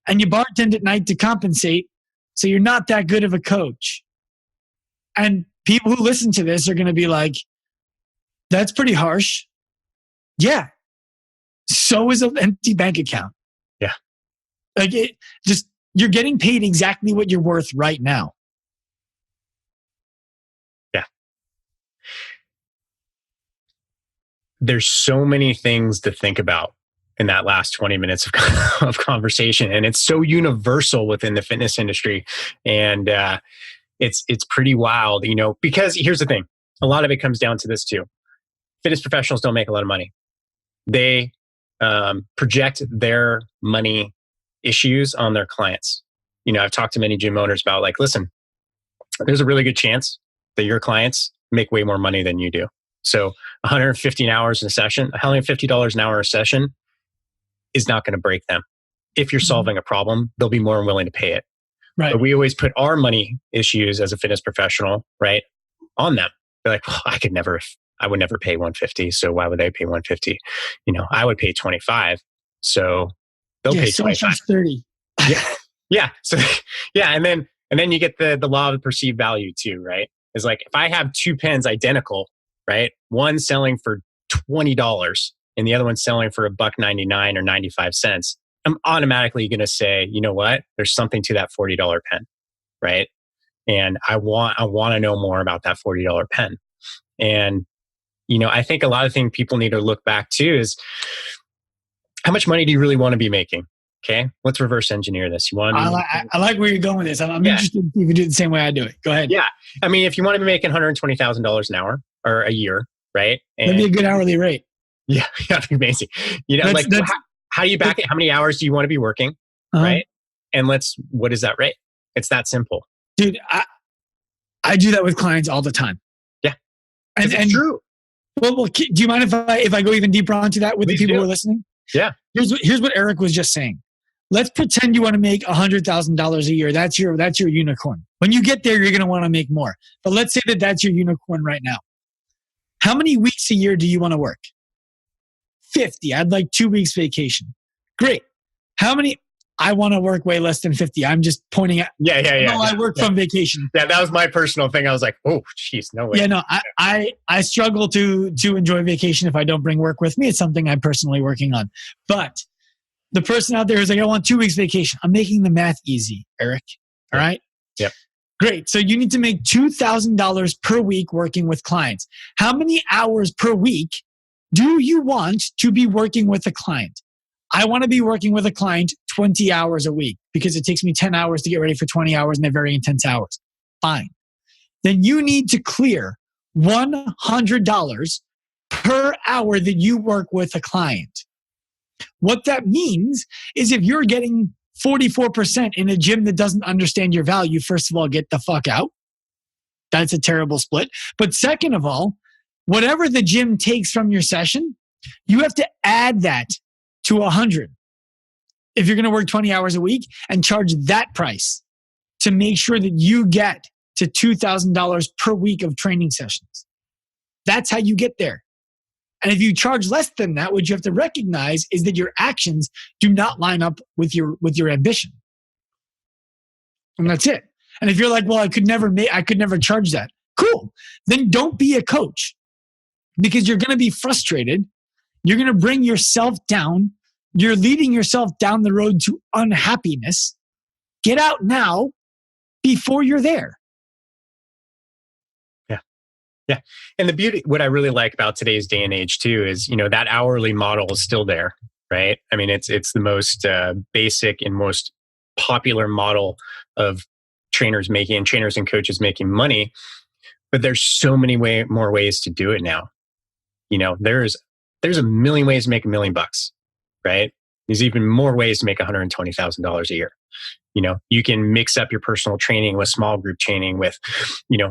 and you bartend at night to compensate. So you're not that good of a coach. And people who listen to this are going to be like, that's pretty harsh. Yeah. So is an empty bank account. Yeah. Like you're getting paid exactly what you're worth right now. Yeah. There's so many things to think about in that last 20 minutes of conversation. And it's so universal within the fitness industry. And it's pretty wild, because here's the thing. A lot of it comes down to this too. Fitness professionals don't make a lot of money. They project their money issues on their clients. I've talked to many gym owners about like, listen, there's a really good chance that your clients make way more money than you do. So 150 hours in a session, $150 an hour a session is not going to break them. If you're solving a problem, they'll be more than willing to pay it. Right. But we always put our money issues as a fitness professional, right, on them. They're like, well, I would never pay 150. So why would they pay 150? I would pay 25. So they'll pay 25. 30. Yeah. Yeah. So yeah. And then you get the law of the perceived value too, right? It's like, if I have two pens identical, right? One selling for $20 and the other one selling for $1.99 or 95 cents. I'm automatically going to say, you know what? There's something to that $40 pen, right? And I want to know more about that $40 pen. And, I think a lot of things people need to look back to is, how much money do you really want to be making? Okay, let's reverse engineer this. You want to I like where you're going with this. I'm interested if you do it the same way I do it. Go ahead. Yeah. I mean, if you want to be making $120,000 an hour or a year, right? That'd be a good hourly rate. Yeah, that'd be amazing. How do you back it? How many hours do you want to be working? Right? And what is that rate? It's that simple. Dude, I do that with clients all the time. Yeah. And true. Well, do you mind if I go even deeper onto that with the people who are listening? Yeah. Here's what Eric was just saying. Let's pretend you want to make $100,000 a year. That's your unicorn. When you get there, you're going to want to make more. But let's say that's your unicorn right now. How many weeks a year do you want to work? 50. I'd like 2 weeks vacation. Great. How many? I want to work way less than 50. I'm just pointing at. Yeah. I work from vacation. Yeah, that was my personal thing. I was like, oh, geez, no way. Yeah, no, I struggle to enjoy vacation if I don't bring work with me. It's something I'm personally working on. But the person out there who's like, I want 2 weeks vacation. I'm making the math easy, Eric. All right? Yep. Great. So you need to make $2,000 per week working with clients. How many hours per week do you want to be working with a client? I want to be working with a client 20 hours a week because it takes me 10 hours to get ready for 20 hours and they're very intense hours. Fine. Then you need to clear $100 per hour that you work with a client. What that means is if you're getting 44% in a gym that doesn't understand your value, first of all, get the fuck out. That's a terrible split. But second of all, whatever the gym takes from your session, you have to add that to 100 if you're going to work 20 hours a week and charge that price to make sure that you get to $2,000 per week of training sessions. That's how you get there. And if you charge less than that, what you have to recognize is that your actions do not line up with your ambition. And that's it. And if you're like, well, I could never charge that. Cool. Then don't be a coach because you're going to be frustrated. You're going to bring yourself down. You're leading yourself down the road to unhappiness. Get out now before you're there. Yeah. And the beauty, what I really like about today's day and age too, is, that hourly model is still there, right? I mean, it's the most basic and most popular model of trainers and coaches making money. But there's so many more ways to do it now. There's a million ways to make $1 million bucks, right? There's even more ways to make $120,000 a year. You can mix up your personal training with small group training with,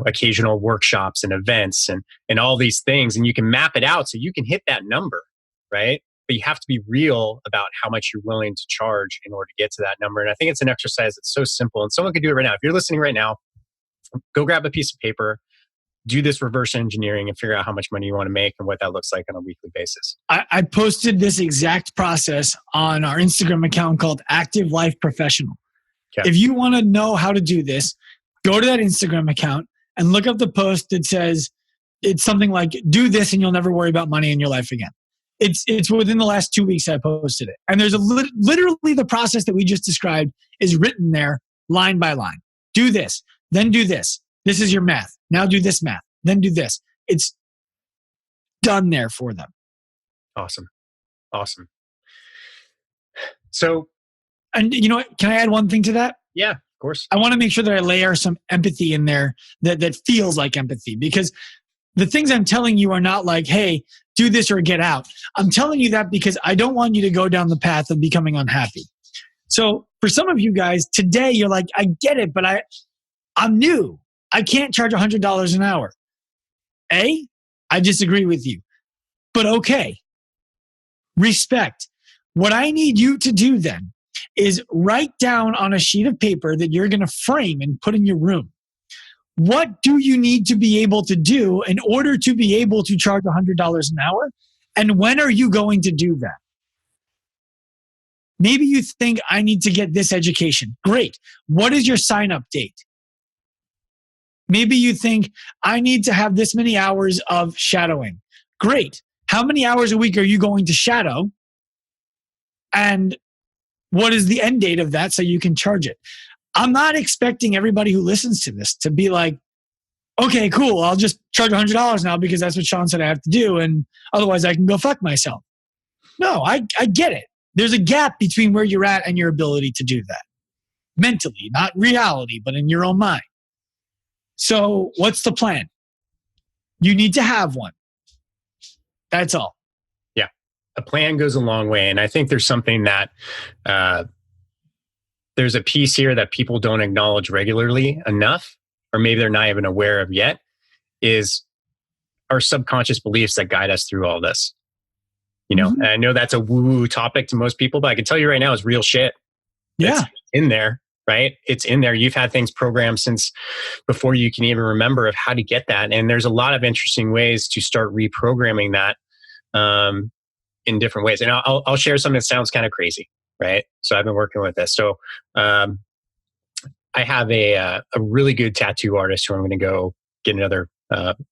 occasional workshops and events and all these things. And you can map it out so you can hit that number, right? But you have to be real about how much you're willing to charge in order to get to that number. And I think it's an exercise that's so simple and someone could do it right now. If you're listening right now, go grab a piece of paper, do this reverse engineering and figure out how much money you want to make and what that looks like on a weekly basis. I posted this exact process on our Instagram account called Active Life Professional. Okay. If you want to know how to do this, go to that Instagram account and look up the post that says, it's something like, do this and you'll never worry about money in your life again. It's within the last 2 weeks I posted it. And there's literally the process that we just described is written there line by line. Do this, then do this. This is your math. Now do this math, then do this. It's done there for them. Awesome. So, and you know what? Can I add one thing to that? Yeah, of course. I want to make sure that I layer some empathy in there that feels like empathy, because the things I'm telling you are not like, hey, do this or get out. I'm telling you that because I don't want you to go down the path of becoming unhappy. So for some of you guys today, you're like, I get it, but I'm new. I can't charge $100 an hour. I disagree with you, but okay. Respect. What I need you to do then is write down on a sheet of paper that you're going to frame and put in your room. What do you need to be able to do in order to be able to charge $100 an hour? And when are you going to do that? Maybe you think I need to get this education. Great. What is your sign-up date? Maybe you think I need to have this many hours of shadowing. Great. How many hours a week are you going to shadow? And what is the end date of that so you can charge it? I'm not expecting everybody who listens to this to be like, okay, cool, I'll just charge $100 now because that's what Sean said I have to do, and otherwise I can go fuck myself. No, I get it. There's a gap between where you're at and your ability to do that. Mentally, not reality, but in your own mind. So what's the plan? You need to have one. That's all. Yeah. A plan goes a long way. And I think there's something that there's a piece here that people don't acknowledge regularly enough, or maybe they're not even aware of yet, is our subconscious beliefs that guide us through all this. You know, and I know that's a woo-woo topic to most people, but I can tell you right now, it's real shit. Yeah. It's in there, right? It's in there. You've had things programmed since before you can even remember of how to get that. And there's a lot of interesting ways to start reprogramming that in different ways. And I'll share something that sounds kind of crazy, right? So I've been working with this. So I have a really good tattoo artist who I'm going to go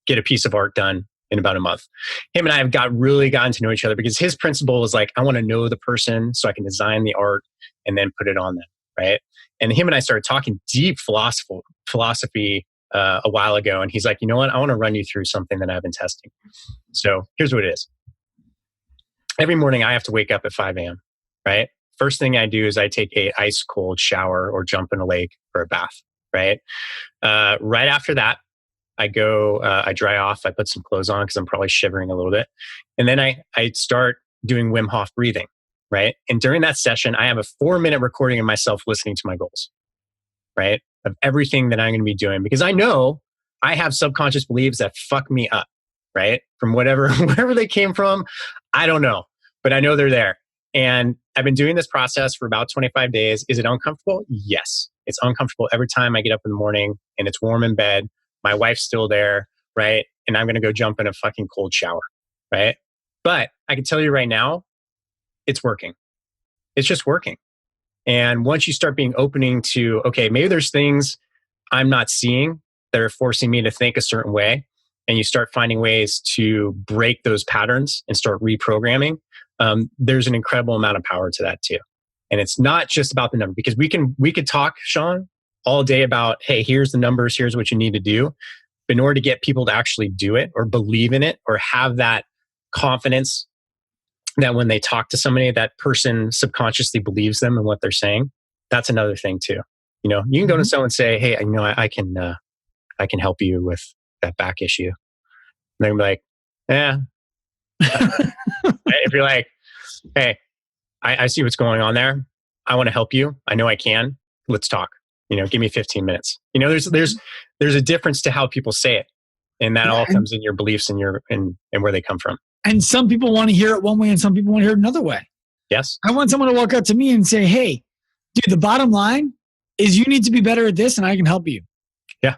get a piece of art done in about a month. Him and I have gotten to know each other because his principle is like, I want to know the person so I can design the art and then put it on them, right? And him and I started talking deep philosophy a while ago. And he's like, you know what? I want to run you through something that I've been testing. So here's what it is. Every morning I have to wake up at 5 a.m., right? First thing I do is I take a ice cold shower or jump in a lake or a bath, right? Right after that, I go, I dry off, I put some clothes on because I'm probably shivering a little bit. And then I start doing Wim Hof breathing, right? And during that session, I have a 4-minute recording of myself listening to my goals, right? Of everything that I'm going to be doing, because I know I have subconscious beliefs that fuck me up, right? From wherever they came from, I don't know, but I know they're there. And I've been doing this process for about 25 days. Is it uncomfortable? Yes. It's uncomfortable every time I get up in the morning and it's warm in bed. My wife's still there, right? And I'm going to go jump in a fucking cold shower, right? But I can tell you right now, it's working. It's just working. And once you start being opening to, okay, maybe there's things I'm not seeing that are forcing me to think a certain way, and you start finding ways to break those patterns and start reprogramming, there's an incredible amount of power to that too. And it's not just about the number, because we could talk, Sean, all day about, hey, here's the numbers, here's what you need to do. But in order to get people to actually do it or believe in it or have that confidence that when they talk to somebody, that person subconsciously believes them and what they're saying, that's another thing too. You know, you can go to someone and say, hey, you know, I can help you with that back issue. And they're gonna be like, yeah. If you're like, hey, I see what's going on there. I want to help you. I know I can. Let's talk. You know, give me 15 minutes. You know, there's a difference to how people say it. And that all comes in your beliefs and and where they come from. And some people want to hear it one way and some people want to hear it another way. Yes. I want someone to walk up to me and say, hey, dude, the bottom line is you need to be better at this and I can help you. Yeah.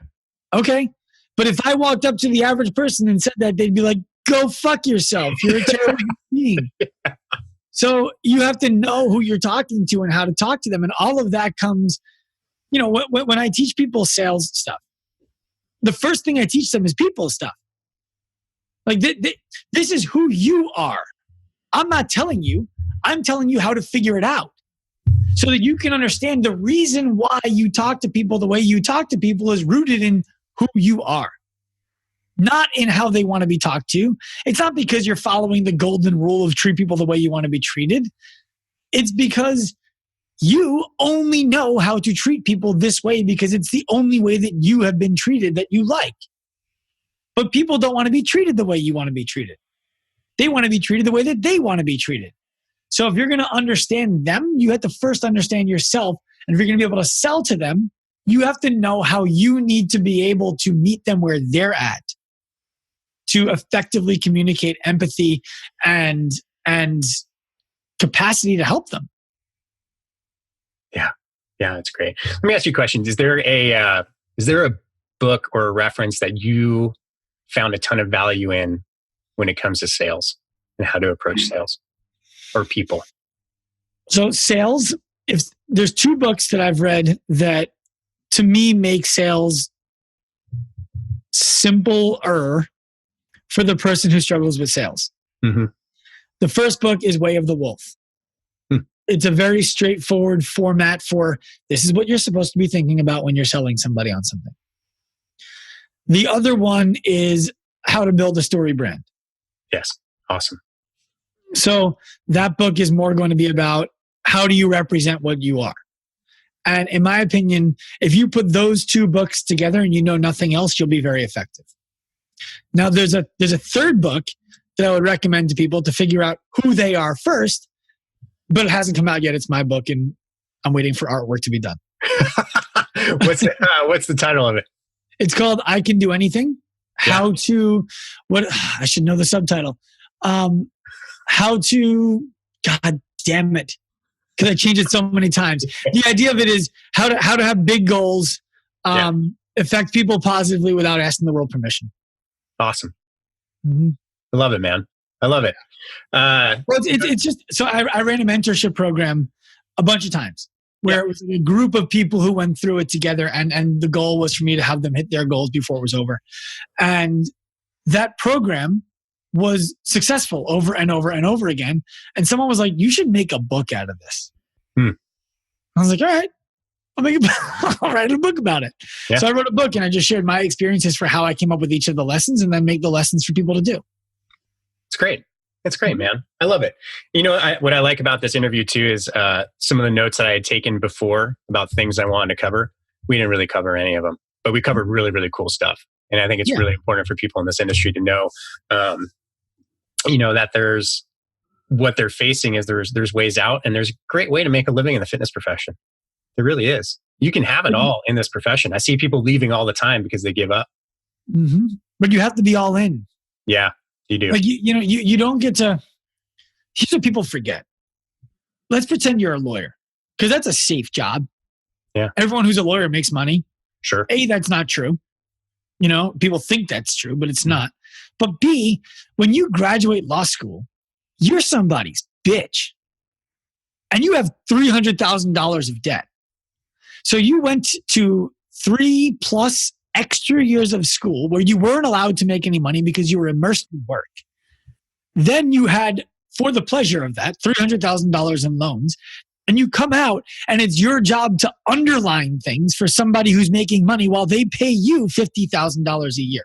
Okay. But if I walked up to the average person and said that, they'd be like, go fuck yourself. You're a terrible being. Yeah. So you have to know who you're talking to and how to talk to them. And all of that comes, you know, when I teach people sales stuff, the first thing I teach them is people stuff. Like this is who you are. I'm not telling you. I'm telling you how to figure it out so that you can understand the reason why you talk to people the way you talk to people is rooted in who you are, not in how they want to be talked to. It's not because you're following the golden rule of treat people the way you want to be treated. It's because you only know how to treat people this way because it's the only way that you have been treated that you like. But people don't want to be treated the way you want to be treated. They want to be treated the way that they want to be treated. So if you're going to understand them, you have to first understand yourself. And if you're going to be able to sell to them, you have to know how you need to be able to meet them where they're at to effectively communicate empathy and capacity to help them. Yeah. Yeah, that's great. Let me ask you a question. Is there a book or a reference that you found a ton of value in when it comes to sales and how to approach sales or people? So sales, if there's 2 books that I've read that to me make sales simpler for the person who struggles with sales. Mm-hmm. The first book is Way of the Wolf. It's a very straightforward format for this is what you're supposed to be thinking about when you're selling somebody on something. The other one is how to build a story brand. Yes. Awesome. So that book is more going to be about how do you represent what you are. And in my opinion, if you put those two books together and you know nothing else, you'll be very effective. Now, there's a third book that I would recommend to people to figure out who they are first, but it hasn't come out yet. It's my book, and I'm waiting for artwork to be done. What's the title of it? It's called I Can Do Anything. How to, what, I should know the subtitle. How to, God damn it. Because I changed it so many times. The idea of it is how to have big goals, affect people positively without asking the world permission. Awesome. Mm-hmm. I love it, man. I love it. Well, it's just, so I ran a mentorship program a bunch of times where it was a group of people who went through it together. And the goal was for me to have them hit their goals before it was over. And that program was successful over and over and over again. And someone was like, you should make a book out of this. I was like, all right, I'll write a book about it. Yeah. So I wrote a book and I just shared my experiences for how I came up with each of the lessons and then make the lessons for people to do. It's great. It's great, man. I love it. You know, what I like about this interview too is some of the notes that I had taken before about things I wanted to cover. We didn't really cover any of them, but we covered really, really cool stuff. And I think it's really important for people in this industry to know, that there's what they're facing is there's ways out, and there's a great way to make a living in the fitness profession. There really is. You can have it all in this profession. I see people leaving all the time because they give up. Mm-hmm. But you have to be all in. Yeah, you do. Like, you don't get to, here's what people forget. Let's pretend you're a lawyer, because that's a safe job. Yeah. Everyone who's a lawyer makes money. Sure. A, that's not true. People think that's true, but it's not. But B, when you graduate law school, you're somebody's bitch. And you have $300,000 of debt. So you went to 3+ extra years of school where you weren't allowed to make any money because you were immersed in work. Then you had, for the pleasure of that, $300,000 in loans. And you come out and it's your job to underline things for somebody who's making money while they pay you $50,000 a year.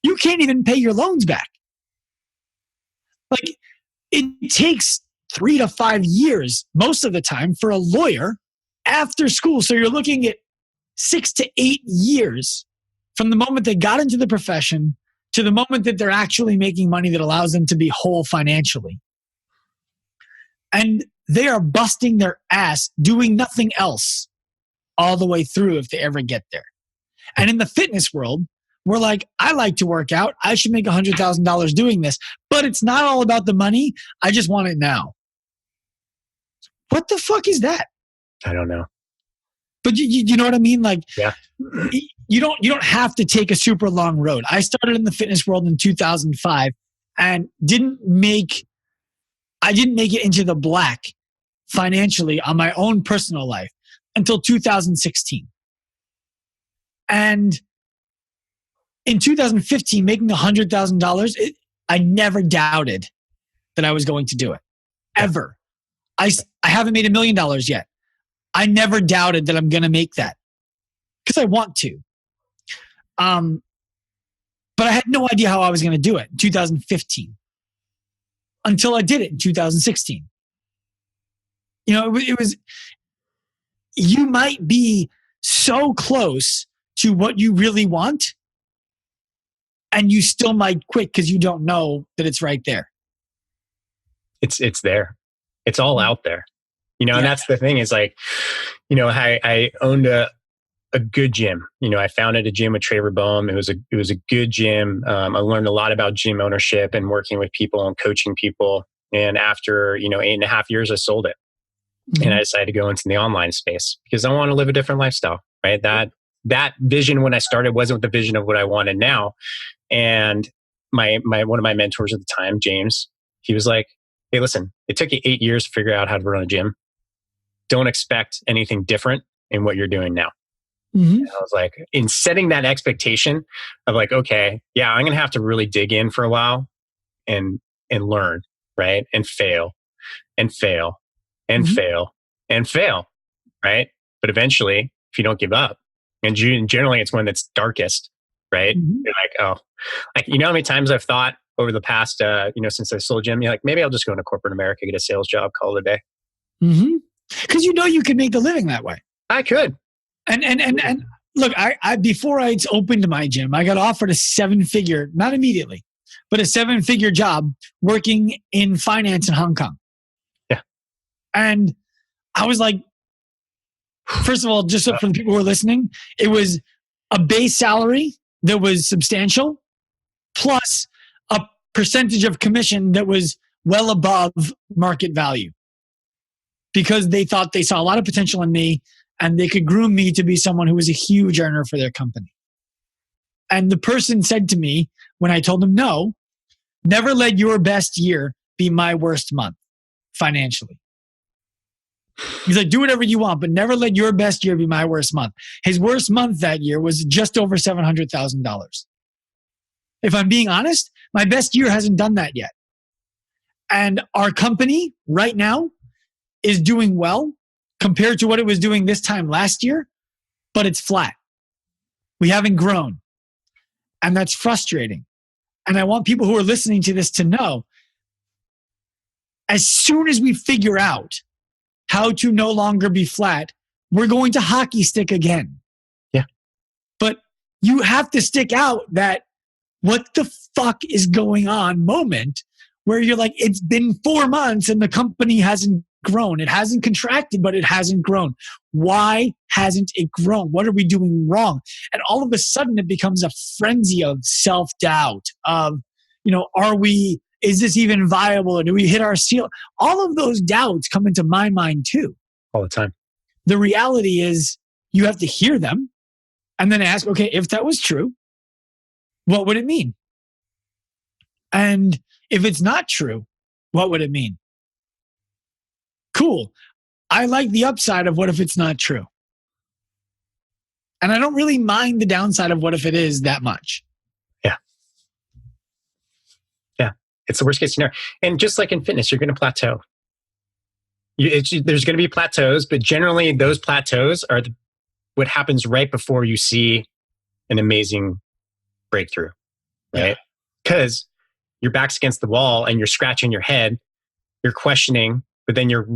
You can't even pay your loans back. Like, it takes 3 to 5 years most of the time for a lawyer after school. So you're looking at 6 to 8 years from the moment they got into the profession to the moment that they're actually making money that allows them to be whole financially. And they are busting their ass doing nothing else all the way through if they ever get there. And in the fitness world, we're like, I like to work out. I should make $100,000 doing this, but it's not all about the money. I just want it now. What the fuck is that? I don't know. But you know what I mean? Like, yeah. You don't have to take a super long road. I started in the fitness world in 2005 and didn't make it into the black financially on my own personal life until 2016. And in 2015, making $100,000, I never doubted that I was going to do it. Ever. I haven't made $1 million yet. I never doubted that I'm going to make that because I want to. But I had no idea how I was going to do it in 2015 until I did it in 2016. It was, you might be so close to what you really want, and you still might quit because you don't know that it's right there. It's there. It's all out there. And that's the thing is like, I owned a good gym. I founded a gym with Trevor Boehm. It was a good gym. I learned a lot about gym ownership and working with people and coaching people. And after, 8.5 years, I sold it. Mm-hmm. And I decided to go into the online space because I want to live a different lifestyle, right? That vision when I started wasn't the vision of what I wanted now. And my one of my mentors at the time, James, he was like, hey, listen, it took you 8 years to figure out how to run a gym. Don't expect anything different in what you're doing now. Mm-hmm. I was like, in setting that expectation of like, okay, yeah, I'm going to have to really dig in for a while and learn, right? And fail and fail and fail, right? But eventually, if you don't give up, and generally it's when it's darkest, right? You're like, oh, like, you know how many times I've thought over the past, since I sold gym, you're like, maybe I'll just go into corporate America, get a sales job, call it a day. Because you can make the living that way. I could. And look, I before I opened my gym, I got offered a 7-figure, not immediately, but a 7-figure job working in finance in Hong Kong. Yeah. And I was like, first of all, just so for the people who are listening, it was a base salary that was substantial, plus a percentage of commission that was well above market value. Because they thought they saw a lot of potential in me and they could groom me to be someone who was a huge earner for their company. And the person said to me when I told him no, never let your best year be my worst month financially. He's like, do whatever you want, but never let your best year be my worst month. His worst month that year was just over $700,000. If I'm being honest, my best year hasn't done that yet. And our company right now is doing well compared to what it was doing this time last year, but it's flat. We haven't grown. And that's frustrating. And I want people who are listening to this to know, as soon as we figure out how to no longer be flat, we're going to hockey stick again. Yeah. But you have to stick out that what the fuck is going on moment where you're like, it's been 4 months and the company hasn't grown. It hasn't contracted, but it hasn't grown. Why hasn't it grown? What are we doing wrong? And all of a sudden it becomes a frenzy of self-doubt of, is this even viable? Or do we hit our ceiling? All of those doubts come into my mind too. All the time. The reality is you have to hear them and then ask, okay, if that was true, what would it mean? And if it's not true, what would it mean? Cool. I like the upside of what if it's not true. And I don't really mind the downside of what if it is that much. Yeah. Yeah. It's the worst case scenario. And just like in fitness, you're going to plateau. There's going to be plateaus, but generally those plateaus are what happens right before you see an amazing breakthrough, right? Because your back's against the wall and you're scratching your head, you're questioning, but then you're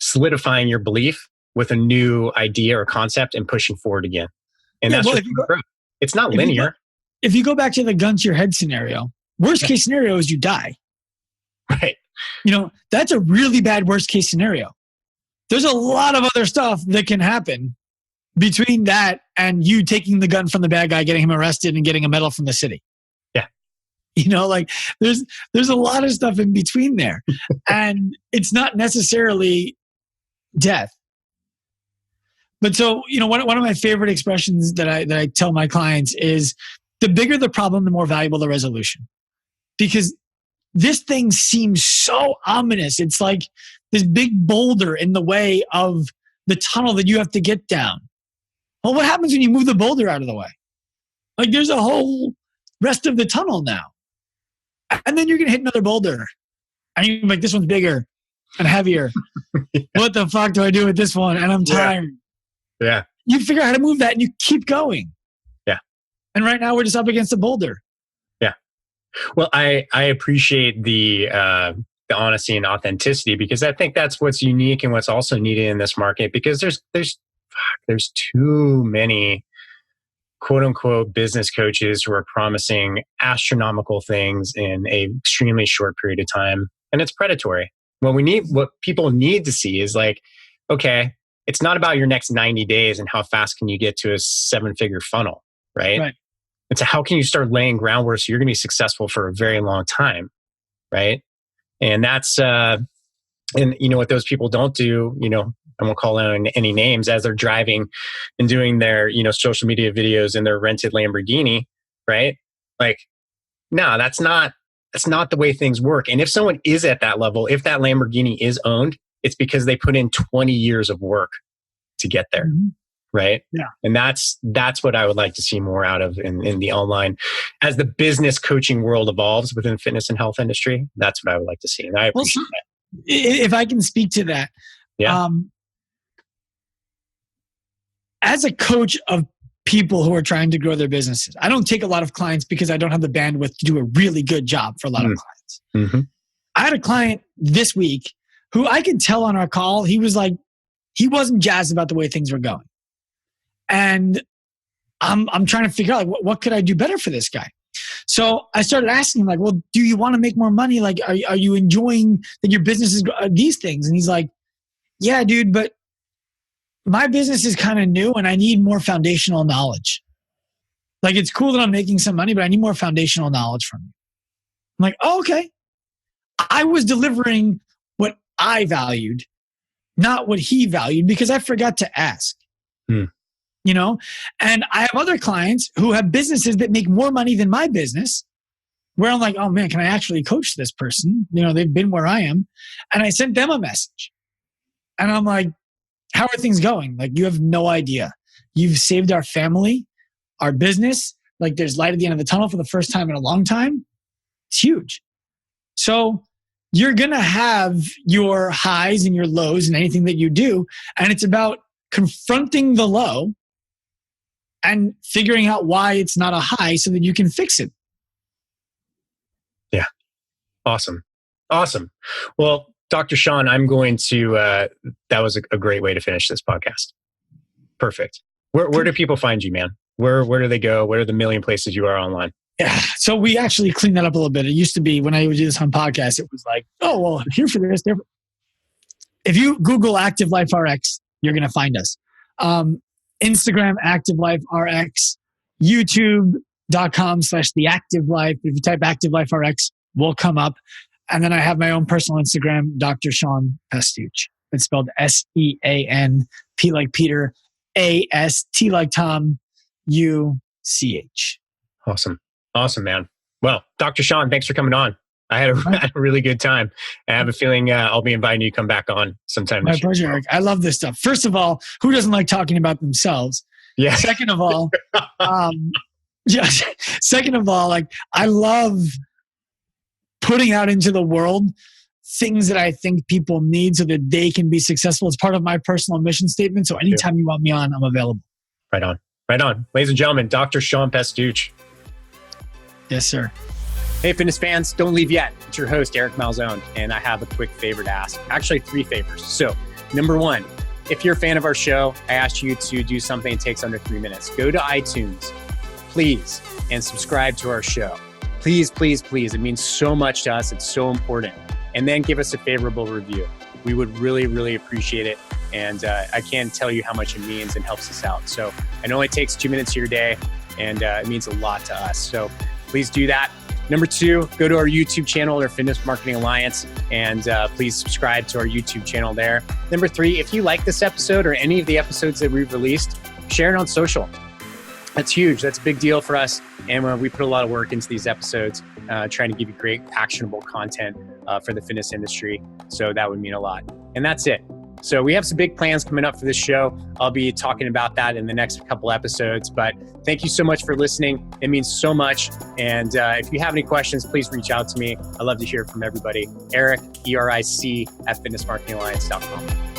solidifying your belief with a new idea or concept and pushing forward again. And that's growth. It's not linear. If you go back to the gun to your head scenario, worst case scenario is you die. Right. That's a really bad worst case scenario. There's a lot of other stuff that can happen between that and you taking the gun from the bad guy, getting him arrested and getting a medal from the city. Yeah. There's a lot of stuff in between there. And it's not necessarily death. But so, one of my favorite expressions that I tell my clients is the bigger the problem, the more valuable the resolution. Because this thing seems so ominous. It's like this big boulder in the way of the tunnel that you have to get down. Well, what happens when you move the boulder out of the way? Like there's a whole rest of the tunnel now. And then you're going to hit another boulder. And you're like, this one's bigger and heavier. Yeah. What the fuck do I do with this one? And I'm tired. Yeah. You figure out how to move that and you keep going. Yeah. And right now we're just up against a boulder. Yeah. Well, I appreciate the honesty and authenticity because I think that's what's unique and what's also needed in this market because there's too many quote unquote business coaches who are promising astronomical things in a extremely short period of time. And it's predatory. What people need to see is like, okay, it's not about your next 90 days and how fast can you get to a 7-figure funnel, right? It's how can you start laying groundwork so you're going to be successful for a very long time, right? And that's, and what those people don't do, I won't call out any names as they're driving and doing their, social media videos in their rented Lamborghini, right? Like, no, that's not the way things work. And if someone is at that level, if that Lamborghini is owned, it's because they put in 20 years of work to get there. Mm-hmm. Right. Yeah. And that's what I would like to see more out of in the online as the business coaching world evolves within the fitness and health industry. That's what I would like to see. And I appreciate that. if I can speak to that. Yeah. As a coach of people who are trying to grow their businesses, I don't take a lot of clients because I don't have the bandwidth to do a really good job for a lot of clients. Mm-hmm. I had a client this week who I could tell on our call, he wasn't jazzed about the way things were going. And I'm trying to figure out what could I do better for this guy? So I started asking him well, do you want to make more money? Are you enjoying that your business is these things? And he's like, yeah, dude, but my business is kind of new and I need more foundational knowledge. It's cool that I'm making some money, but I need more foundational knowledge from you. I'm like, oh, okay. I was delivering what I valued, not what he valued, because I forgot to ask. And I have other clients who have businesses that make more money than my business, where I'm like, oh man, can I actually coach this person? They've been where I am. And I sent them a message. And I'm like, how are things going? You have no idea. You've saved our family, our business. There's light at the end of the tunnel for the first time in a long time. It's huge. So you're going to have your highs and your lows in anything that you do. And it's about confronting the low and figuring out why it's not a high so that you can fix it. Yeah. Awesome. Well, Dr. Sean, I'm going to, that was a great way to finish this podcast. Perfect. Where do people find you, man? Where do they go? Where are the million places you are online? Yeah. So we actually cleaned that up a little bit. It used to be when I would do this on podcasts, it was oh, well, here for this. There. If you Google Active Life RX, you're going to find us. Instagram, Active Life RX, youtube.com/theactivelife. If you type Active Life RX, we'll come up. And then I have my own personal Instagram, Dr. Sean Pastuch. It's spelled SEAN, P like Peter, AST like Tom, UCH. Awesome, man. Well, Dr. Sean, thanks for coming on. I had a really good time. I have a feeling I'll be inviting you to come back on sometime this year. My pleasure, Eric. I love this stuff. First of all, who doesn't like talking about themselves? Yeah. Second of all, I love putting out into the world things that I think people need so that they can be successful. It's part of my personal mission statement. So anytime you want me on, I'm available. Right on. Ladies and gentlemen, Dr. Sean Pastuch. Yes, sir. Hey, fitness fans, don't leave yet. It's your host, Eric Malzone, and I have a quick favor to ask. Actually, 3 favors. So, number 1, if you're a fan of our show, I ask you to do something that takes under 3 minutes. Go to iTunes, please, and subscribe to our show. Please. It means so much to us. It's so important. And then give us a favorable review. We would really, really appreciate it. And I can't tell you how much it means and helps us out. So I know it takes 2 minutes of your day, and it means a lot to us. So please do that. Number 2, go to our YouTube channel, our Fitness Marketing Alliance, and please subscribe to our YouTube channel there. Number 3, if you like this episode or any of the episodes that we've released, share it on social. That's huge. That's a big deal for us. And we put a lot of work into these episodes, trying to give you great, actionable content for the fitness industry. So that would mean a lot. And that's it. So we have some big plans coming up for this show. I'll be talking about that in the next couple episodes. But thank you so much for listening. It means so much. And if you have any questions, please reach out to me. I love to hear from everybody. Eric, ERIC, at fitnessmarketingalliance.com.